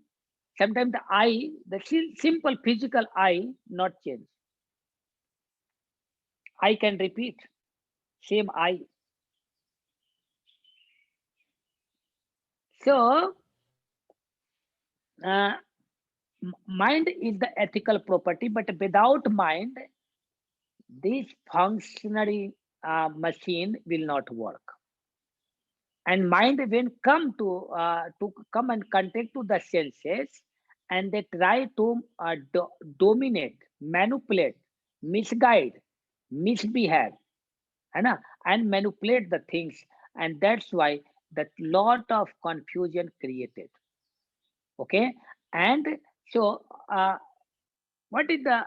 S1: sometimes the eye, the simple physical eye not change. I can repeat, same eye. So uh, mind is the ethical property, but without mind, this functionary machine will not work. And mind when come to come and contact to the senses, and they try to dominate, manipulate, misguide, misbehave, है and manipulate the things, and that's why that lot of confusion created. Okay, and so what is the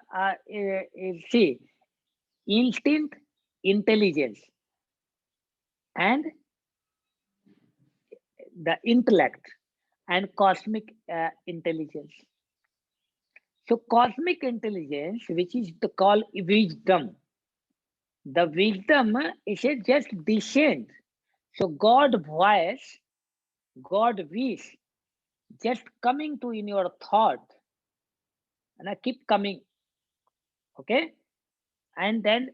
S1: see instinct, intelligence, and the intellect, and cosmic intelligence. So cosmic intelligence, which is the call wisdom, the wisdom is a just descent. So God voice, God wish, just coming to in your thought, and I keep coming. Okay, and then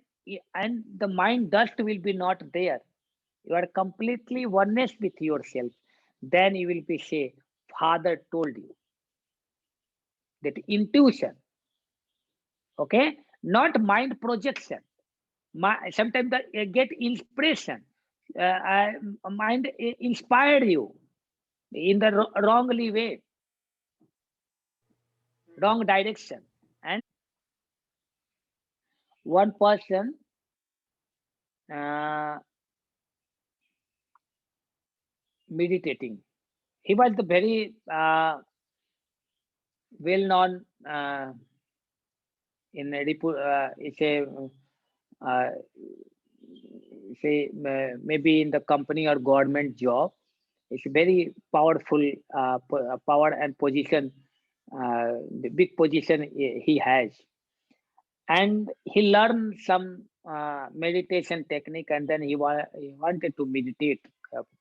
S1: and the mind dust will be not there. You are completely oneness with yourself. Then you will be say, Father told you that intuition. Okay, not mind projection. Sometimes get inspiration. Mind inspired you in the wrongly way. wrong direction. And one person uh, meditating. He was the very well-known in it's a uh, say maybe in the company or government job. It's a very powerful power and position, the big position he has, and he learned some meditation technique, and then he wanted to meditate,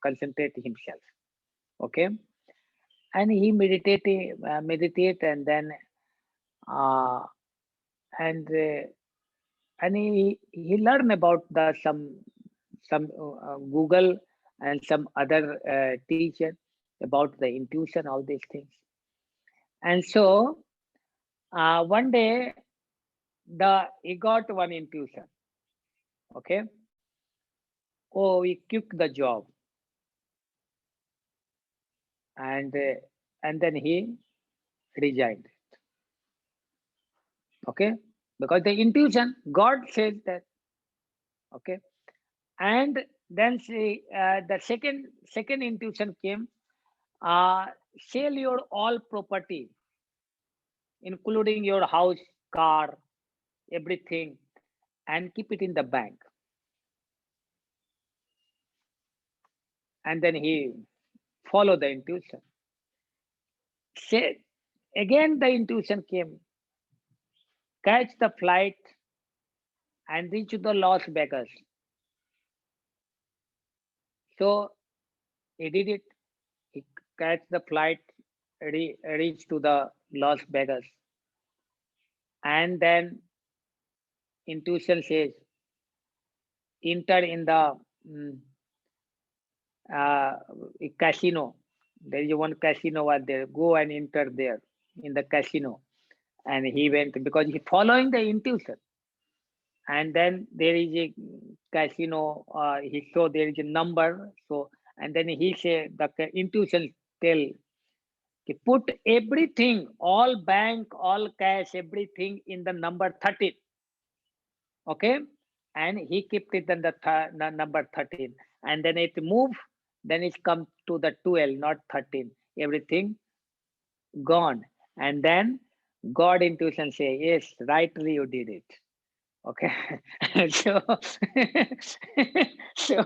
S1: concentrate himself. Okay, and he meditate, and then uh, and uh, and he learned about the some Google and some other teacher about the intuition, all these things. And so one day the he got one intuition. Okay, oh, he quit the job, and uh, and then he resigned. Okay, because the intuition, God says that. Okay, and then the second intuition came. Sell your all property, including your house, car, everything, and keep it in the bank. And then he followed the intuition. Say, again, the intuition came. Catch the flight and reach to the Las Vegas. So he did it. He catch the flight, reach to the Las Vegas, and then intuition says, enter in the mm, uh, casino. There is one casino out there. Go and enter there in the casino. And he went because he following the intuition. And then there is a casino. He saw there is a number. So and then he said the intuition tell, put everything, all bank, all cash, everything in the number 13. Okay, and he kept it in the number 13, and then it move, then it come to the 12, not 13, everything gone. And then God intuition say, yes, rightly you did it. Okay, so so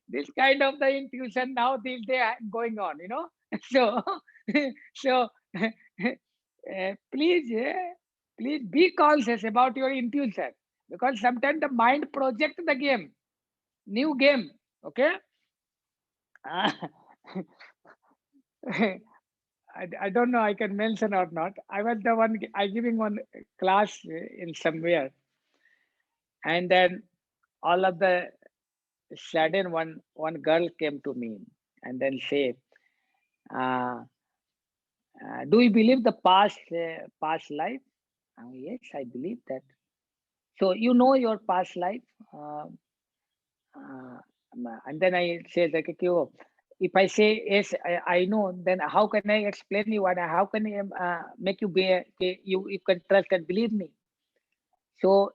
S1: this kind of the intuition now these days going on, so so please please be conscious about your intuition, because sometimes the mind project the game, new game. Okay. Uh, I don't know I can mention or not. I was the one I giving one class in somewhere, and then all of the sudden one girl came to me and then say, uh, "Do you believe the past life?" Yes, I believe that. So you know your past life, uh, and then I say like, okay, oh, if I say yes, I know, then how can I explain you? And how can I make you be you can trust and believe me? So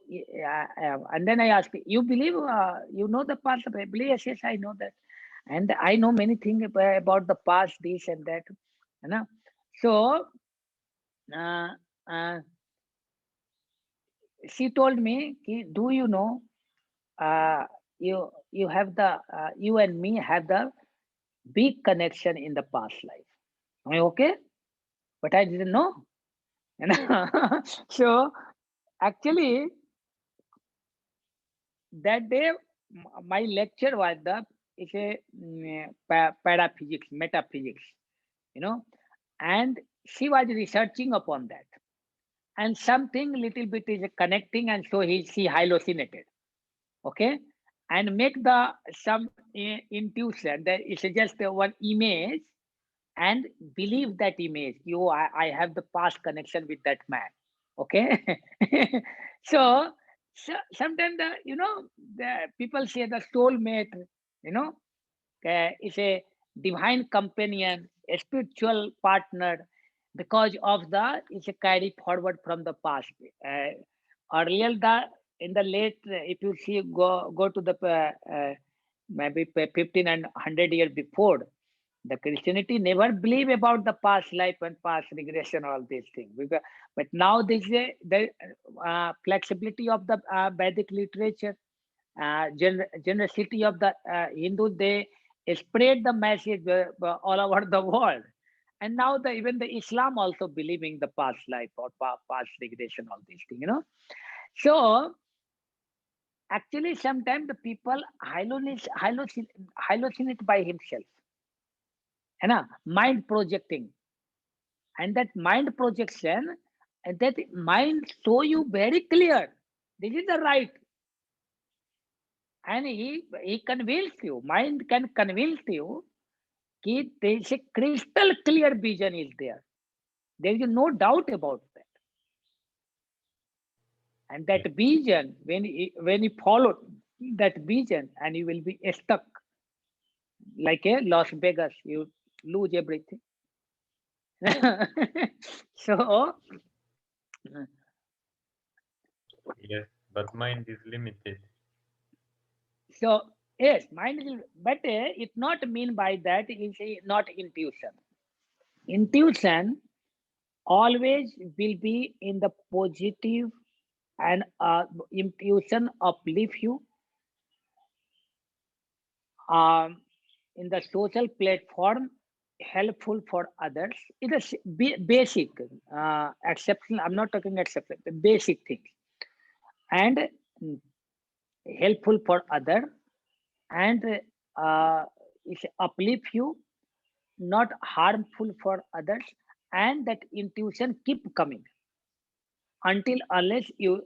S1: and then I ask, you believe you know the past? I believe, yes, yes, I know that, and I know many things about the past, this and that, you know. So uh, uh, she told me, do you know you have the you and me have the big connection in the past life. I mean, okay, but I didn't know. You know? So actually, that day my lecture was the it's a paraphysics, metaphysics, you know, and she was researching upon that, and something little bit is connecting, and so she hallucinated. Okay, and make the some intuition that it's just one image, and believe that image. I have the past connection with that man. Okay. so, so sometimes the people say the soulmate, you know is a divine companion, a spiritual partner. because of the it's a carry forward from the past. Earlier, the in the late, if you see go to the maybe 15 and 100 years before, the Christianity never believe about the past life and past regression, all these things. But now this is the flexibility of the Vedic literature, generosity of the Hindus. They spread the message all over the world. And now even the Islam also believing the past life or past regression, all these things, So actually, sometimes the people hallucinate by himself, mind projecting, and that mind projection, and that mind show you very clear. This is the right, and he convince you. Mind can convince you that there is a crystal clear vision is there. There is no doubt about that. And that vision, when you follow that vision, and you will be stuck like a Las Vegas, you lose everything. So,
S2: Yes, but mind is limited.
S1: so yes, mind is, but it not mean by that is not intuition. Intuition always will be in the positive, and intuition uplift you. In the social platform, helpful for others. It is basic, exceptional. I'm not talking exceptional, the basic things, and helpful for other, and it uplift you, not harmful for others, and that intuition keep coming until unless you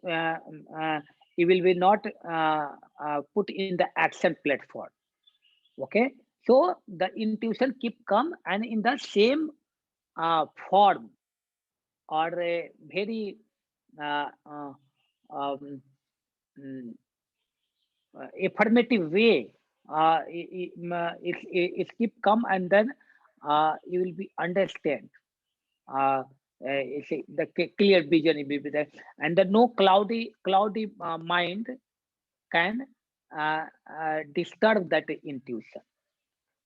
S1: will be not put in the action platform. Okay, so the intuition keep come, and in the same form, or a very uh, uh, um, mm, affirmative way, it keep come, and then you will be understand, the clear vision will be there, and the no cloudy mind can disturb that intuition.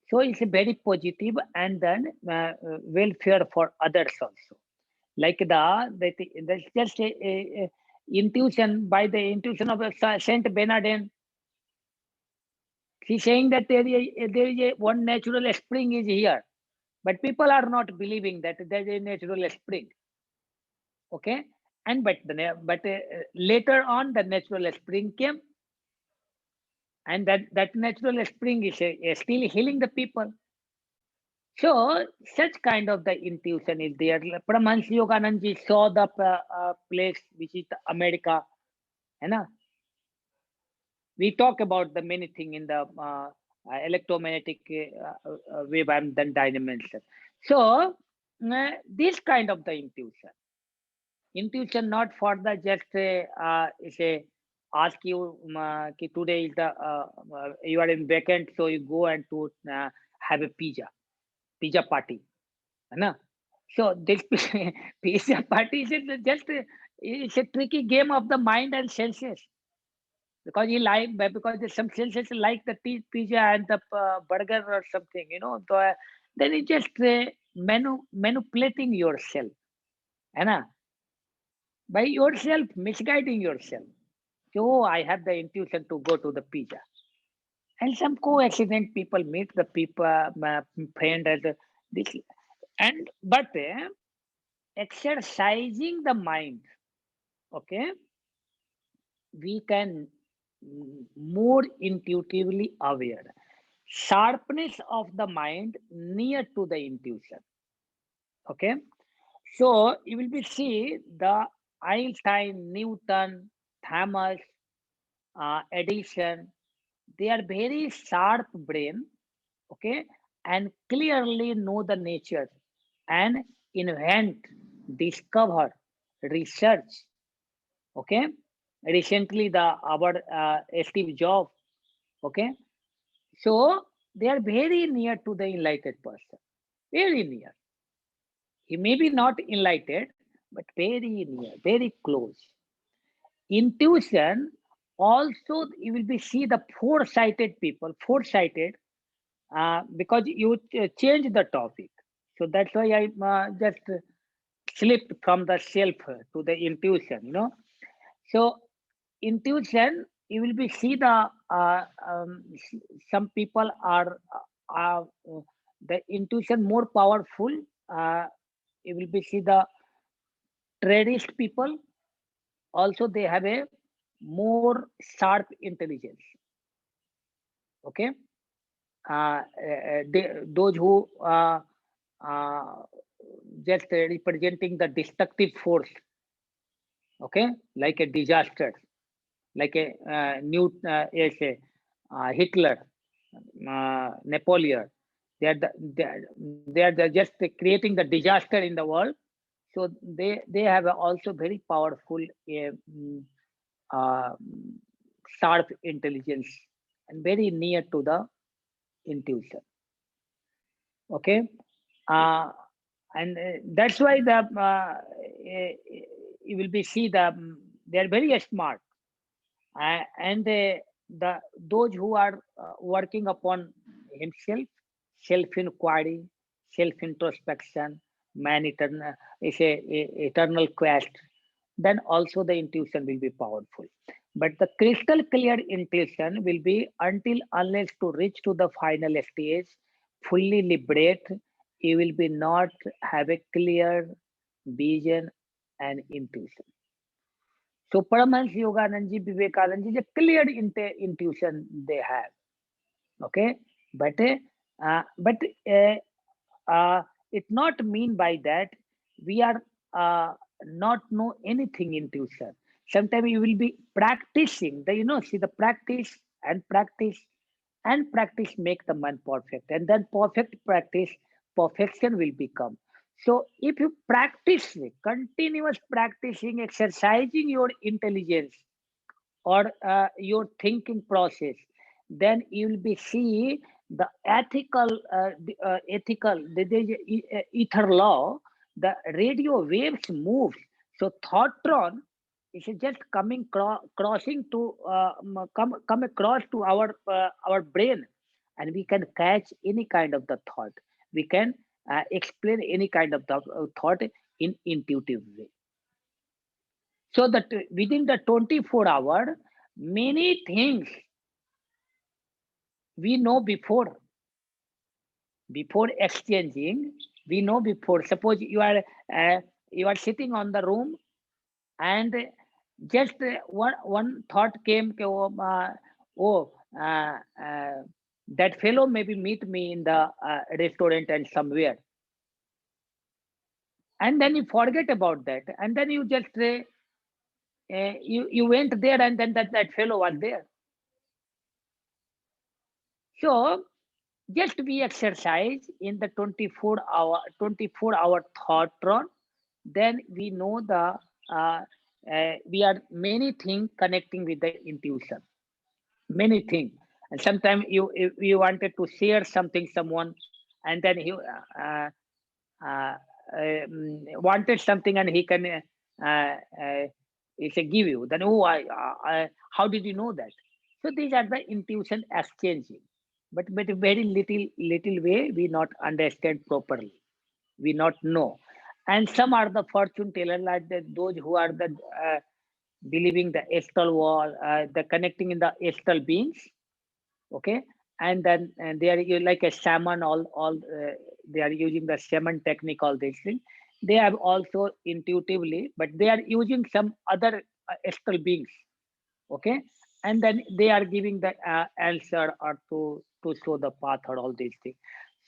S1: So it's a very positive, and then welfare for others also. Like that's just a intuition, by the intuition of Saint Bernardine. He's saying that there is a one natural spring is here, but people are not believing that there is a natural spring. Okay, and but later on the natural spring came, and that natural spring is still healing the people. So such kind of the intuition is there. Paramahansa Yoganand ji saw the place which is the America, है ना? We talk about the many thing in the electromagnetic wave and then dimension. So this kind of the intuition not for the just say ask you ki today is the you are in vacant, so you go and to have a pizza party, है ना? So this pizza party is just it's a tricky game of the mind and senses, because you like, because there's some senses like the pizza and the burger or something, then you just manipulating yourself, है ना? By yourself, misguiding yourself. So I have the intuition to go to the pizza, and some co-accident people meet the people, my friend as this, and but exercising the mind, okay, we can more intuitively aware, sharpness of the mind near to the intuition. Okay, so you will be see the Einstein, Newton, Thomas, Edison. They are very sharp brain, okay, and clearly know the nature, and invent, discover, research. Okay, recently the our Steve Jobs. Okay, so they are very near to the enlightened person, very near. He may be not enlightened, but very near, very close. Intuition also, you will be see the foresighted people, foresighted, because you change the topic. So that's why I just slipped from the self to the intuition, you know. So intuition, you will be see the some people are uh, the intuition more powerful. Uh, you will be see the tradist people also, they have a more sharp intelligence. Okay, those who uh, just representing the destructive force. Okay, like a disaster, like a new yes, Hitler, Napoleon. They are just creating the disaster in the world. So they have also very powerful uh, sharp intelligence and very near to the intuition. Okay, uh, and that's why the you will be see the they are very smart, and the those who are working upon himself, self inquiry, self introspection, man eternal is a eternal quest, then also the intuition will be powerful. But the crystal clear intuition will be until unless to reach to the final stage, fully liberate, you will be not have a clear vision and intuition. So Paramahansa Yoganand ji, Vivekanand ji, the clear intuition they have. Okay, but it not mean by that we are not know anything intuition. Sometimes you will be practicing the, you know, see the practice and practice and practice make the man perfect, and then perfect practice, perfection will become. So if you practice, continuous practicing, exercising your intelligence or your thinking process, then you will be see the ethical ether law, the radio waves moves. So thoughtron is just coming crossing to come across to our brain, and we can catch any kind of the thought. We can explain any kind of the thought in intuitive way. So that within the 24-hour, many things we know before exchanging, we know before. Suppose you are sitting on the room, and just one thought came, oh, that fellow maybe meet me in the restaurant and somewhere, and then you forget about that, and then you just you went there, and then that fellow was there. So just we exercise in the 24-hour thought run, then we know the we are many things connecting with the intuition, many things. And sometimes you wanted to share something someone, and then he wanted something, and he can he say give you, then oh how did you know that? So these are the intuition exchanging, but very little way we not understand properly, we not know. And some are the fortune teller, like those who are the believing the astral wall, the connecting in the astral beings. Okay, and then and they are like a shaman, all they are using the shaman technique, all these things. They have also intuitively, but they are using some other astral beings. Okay, and then they are giving the answer or to show the path or all these things.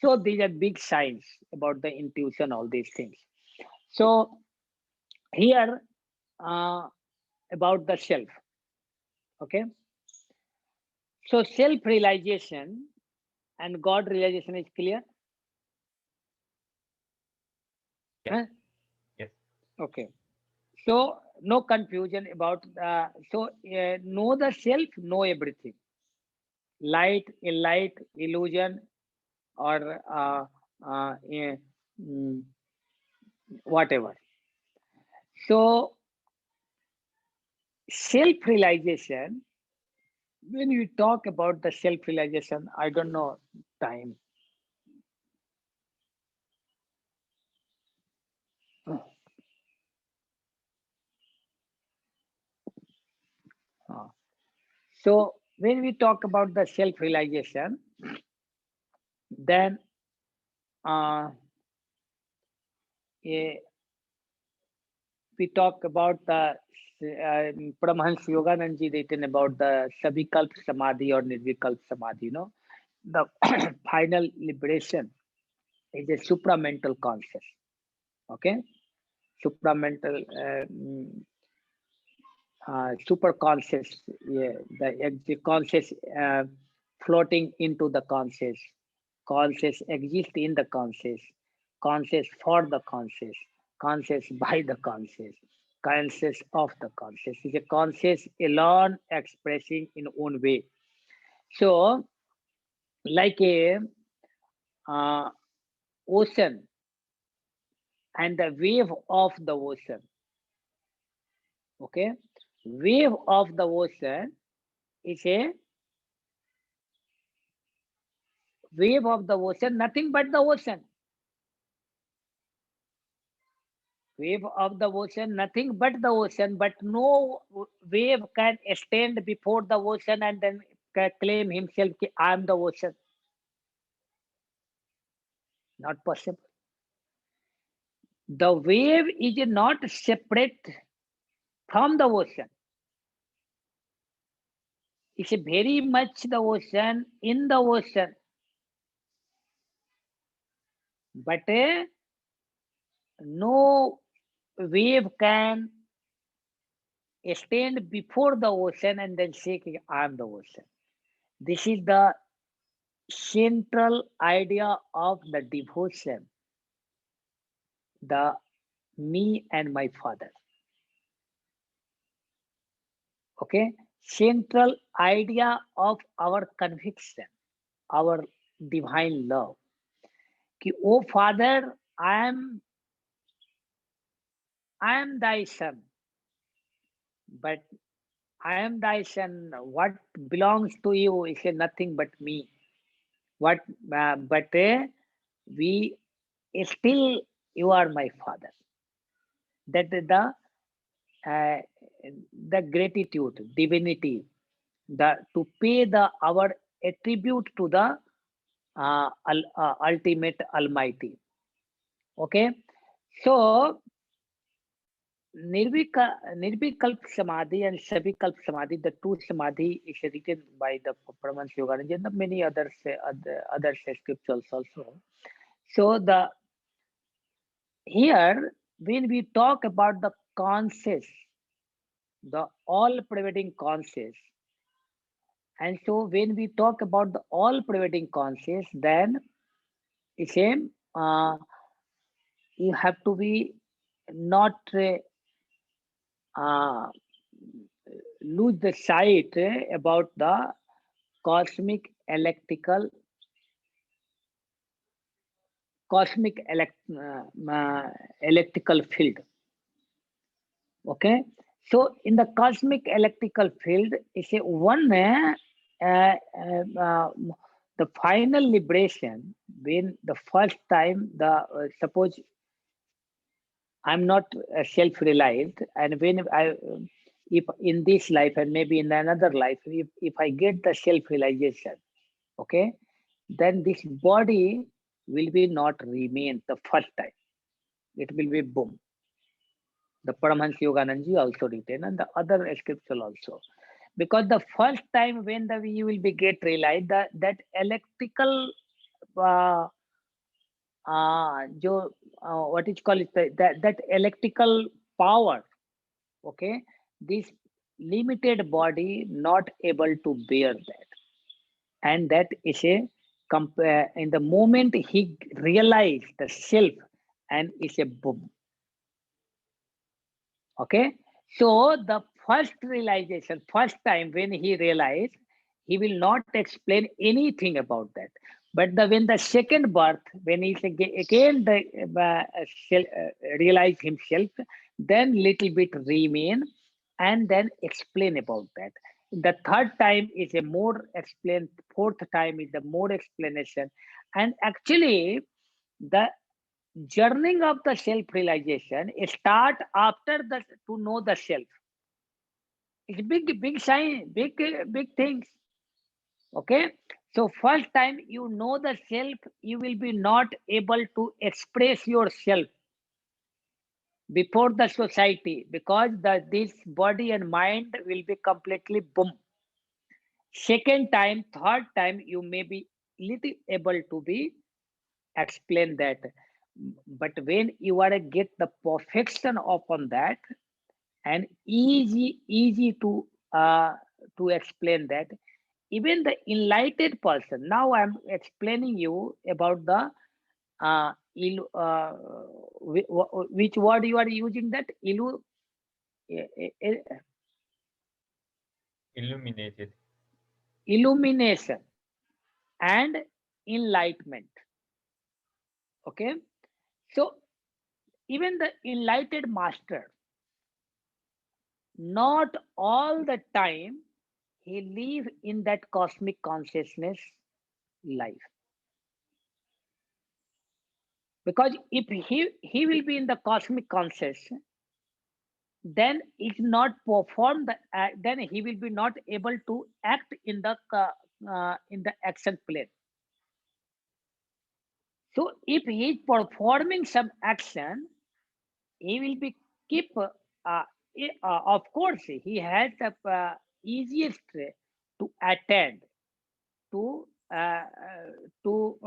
S1: So these are big signs about the intuition, all these things. So here uh, about the self. Okay, so self realization and God realization is clear.
S2: Yeah.
S1: Huh?
S2: Yes.
S1: Okay, so no confusion about so know the self, know everything. Light, illusion, or mm, whatever. So self-realization, when we talk about the self-realization, I don't know time. So when we talk about the self-realization, then we talk about the Paramahansa Yoganand ji written about the Savikalp Samadhi or Nirvikalp Samadhi. You know, the final liberation is a supramental conscious. Okay, supramental, super conscious. Yeah, the conscious floating into the conscious. Conscious exists in the conscious. Conscious for the conscious. Conscious by the conscious. Conscious of the conscious. Is a conscious alone expressing in own way. So, like a ocean and the wave of the ocean. Okay, wave of the ocean is a wave of the ocean, nothing but the ocean. Wave of the ocean, nothing but the ocean, but no wave can stand before the ocean and then claim himself that I am the ocean. Not possible. The wave is not separate from the ocean. It's very much the ocean in the ocean. But no wave can stand before the ocean and then say, I am the ocean. This is the central idea of the devotion, the me and my father. Okay, central idea of our conviction, our divine love. Ki, oh Father, I am thy son, but I am thy son. What belongs to you is nothing but me. What, but we still you are my father. That is uh, the gratitude, divinity, the to pay the our attribute to the ultimate Almighty. Okay, so Nirvikalp Samadhi and Savikalp Samadhi, the two Samadhi is written by the Paramahansa Yogananda and many others, other scriptures also. So the here when we talk about the conscious, the all-pervading conscious, and so when we talk about the all-pervading conscious, then it's same. You have to be not lose the sight about the cosmic electrical electrical field. Okay, so in the cosmic electrical field is a one the final liberation when the first time the suppose I'm not self-realized, and when I if in this life and maybe in another life, if I get the self-realization, okay, then this body will be not remain the first time. It will be boom. The Paramahansa Yogananda also written and the other scripture also. Because the first time when the we will be get realized that electrical what is called it, that electrical power, okay, this limited body not able to bear that, and that is a in the moment he realized the self and is a boom. Okay, so the first realization, first time when he realized, he will not explain anything about that, But when the second birth, when he again realize himself, then little bit remain and then explain about that. The third time is a more explain. Fourth time is the more explanation, and actually the journeying of the self-realization start after the to know the self. It's big sign, big things. Okay, so first time you know the self, you will be not able to express yourself before the society because this body and mind will be completely boom. Second time, third time, you may be little able to be explain that. But when you are get the perfection upon that and easy to explain that, even the enlightened person. Now I'm explaining you about the which word you are using, that eh, eh, eh,
S2: Illuminated.
S1: illumination and enlightenment. Okay, so even the enlightened master, not all the time he live in that cosmic consciousness life, because if he will be in the cosmic conscious, then it not perform the then he will be not able to act in the action plane. So if he is performing some action, he will be keep of course he has the easiest to attend to uh, uh, to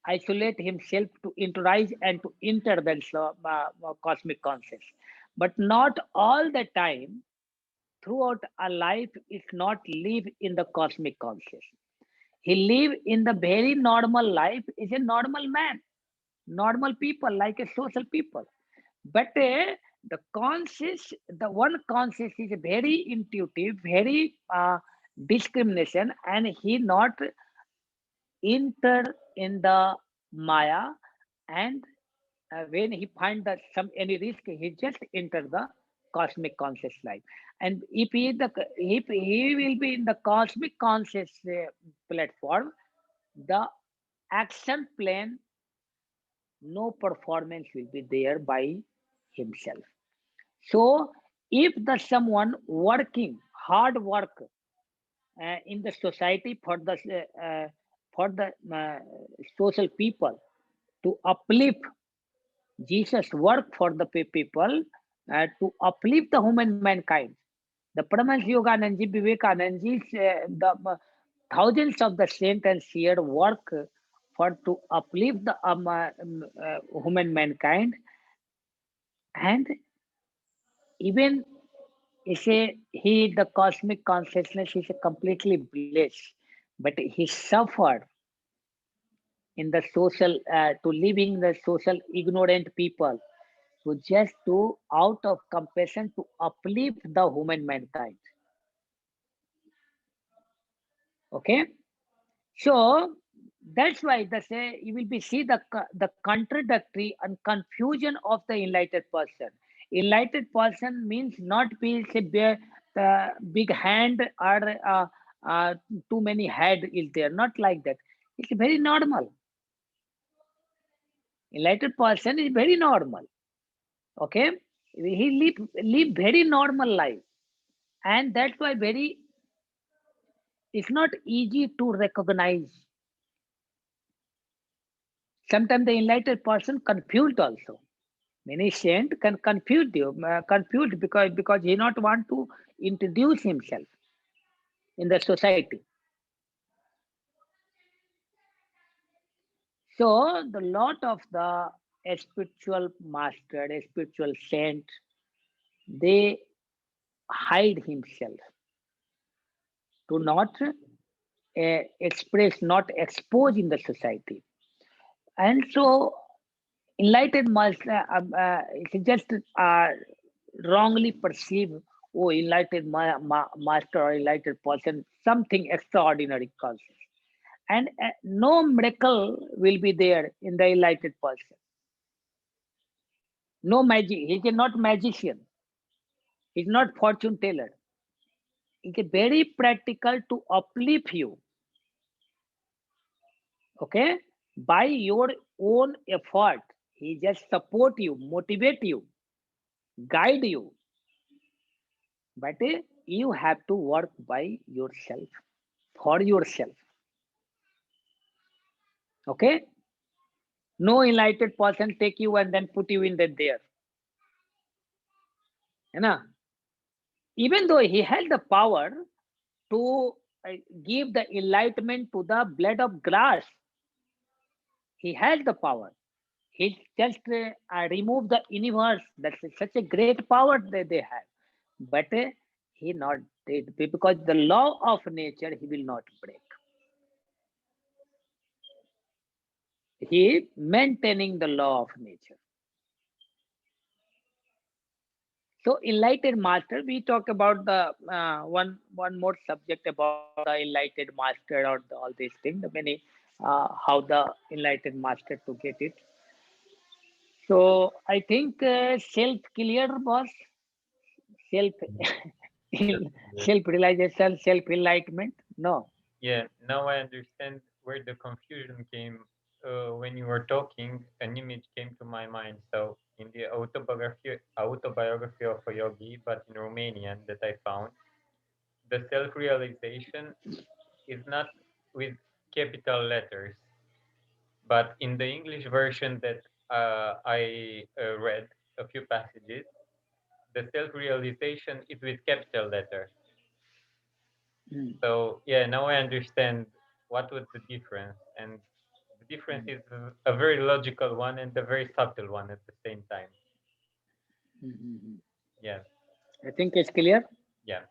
S1: isolate himself, to interiorize and to enter the cosmic conscious, but not all the time throughout a life is not live in the cosmic conscious. He live in the very normal life, is a normal man, normal people like a social people. But the conscious, the one conscious is very intuitive, very discrimination, and he not enter in the Maya, and when he find that some any risk, he just enter the cosmic conscious life. And if he will be in the cosmic conscious platform, the action plan, no performance will be there by himself. So if the someone working hard work in the society for the social people to uplift, Jesus worked for the people to uplift the human mankind. The Paramahansa Yoganand Ji, Vivekanand Ji, the thousands of the saints and seers work for to uplift the human mankind, and even he the cosmic consciousness is completely blessed, but he suffered in the social to living the social ignorant people, so just to out of compassion to uplift the human mankind. Okay, so that's why the say you will be see the contradictory and confusion of the enlightened person. Enlightened person means not be say big hand or too many head is there, not like that. It's very normal. Enlightened person is very normal. Okay, he live very normal life, and that's why very it's not easy to recognize. Sometimes the enlightened person confused also. Many saint can confuse you, confused because he not want to introduce himself in the society. So the lot of the spiritual master, a spiritual saint, they hide himself to not express, not expose in the society. And so enlightened master it's just wrongly perceive, oh, enlightened master or enlightened person, something extraordinary causes. And no miracle will be there in the enlightened person. No magic. He is not magician. He is not fortune teller. He is very practical to uplift you. Okay, by your own effort, he just support you, motivate you, guide you. But you have to work by yourself, for yourself. Okay, no enlightened person take you and then put you in there. You know, even though he had the power to give the enlightenment to the blade of grass, he had the power. He just removed the universe. That's such a great power that they have. But he not did, because the law of nature he will not break. He maintaining the law of nature. So enlightened master, we talk about the one more subject about the enlightened master or all these things, the many how the enlightened master to get it. So I think self clear was self
S2: That's good.
S1: self realization, self enlightenment. No.
S2: Yeah, now I understand where the confusion came. When you were talking, an image came to my mind. So in the autobiography of a yogi, but in Romanian that I found, the self-realization is not with capital letters, but in the English version that I read a few passages, the self-realization is with capital letter.
S1: Mm,
S2: So yeah, now I understand what was the difference, and the difference
S1: mm,
S2: is a very logical one and a very subtle one at the same time.
S1: mm.
S2: Yeah,
S1: I think it's clear.
S2: yeah.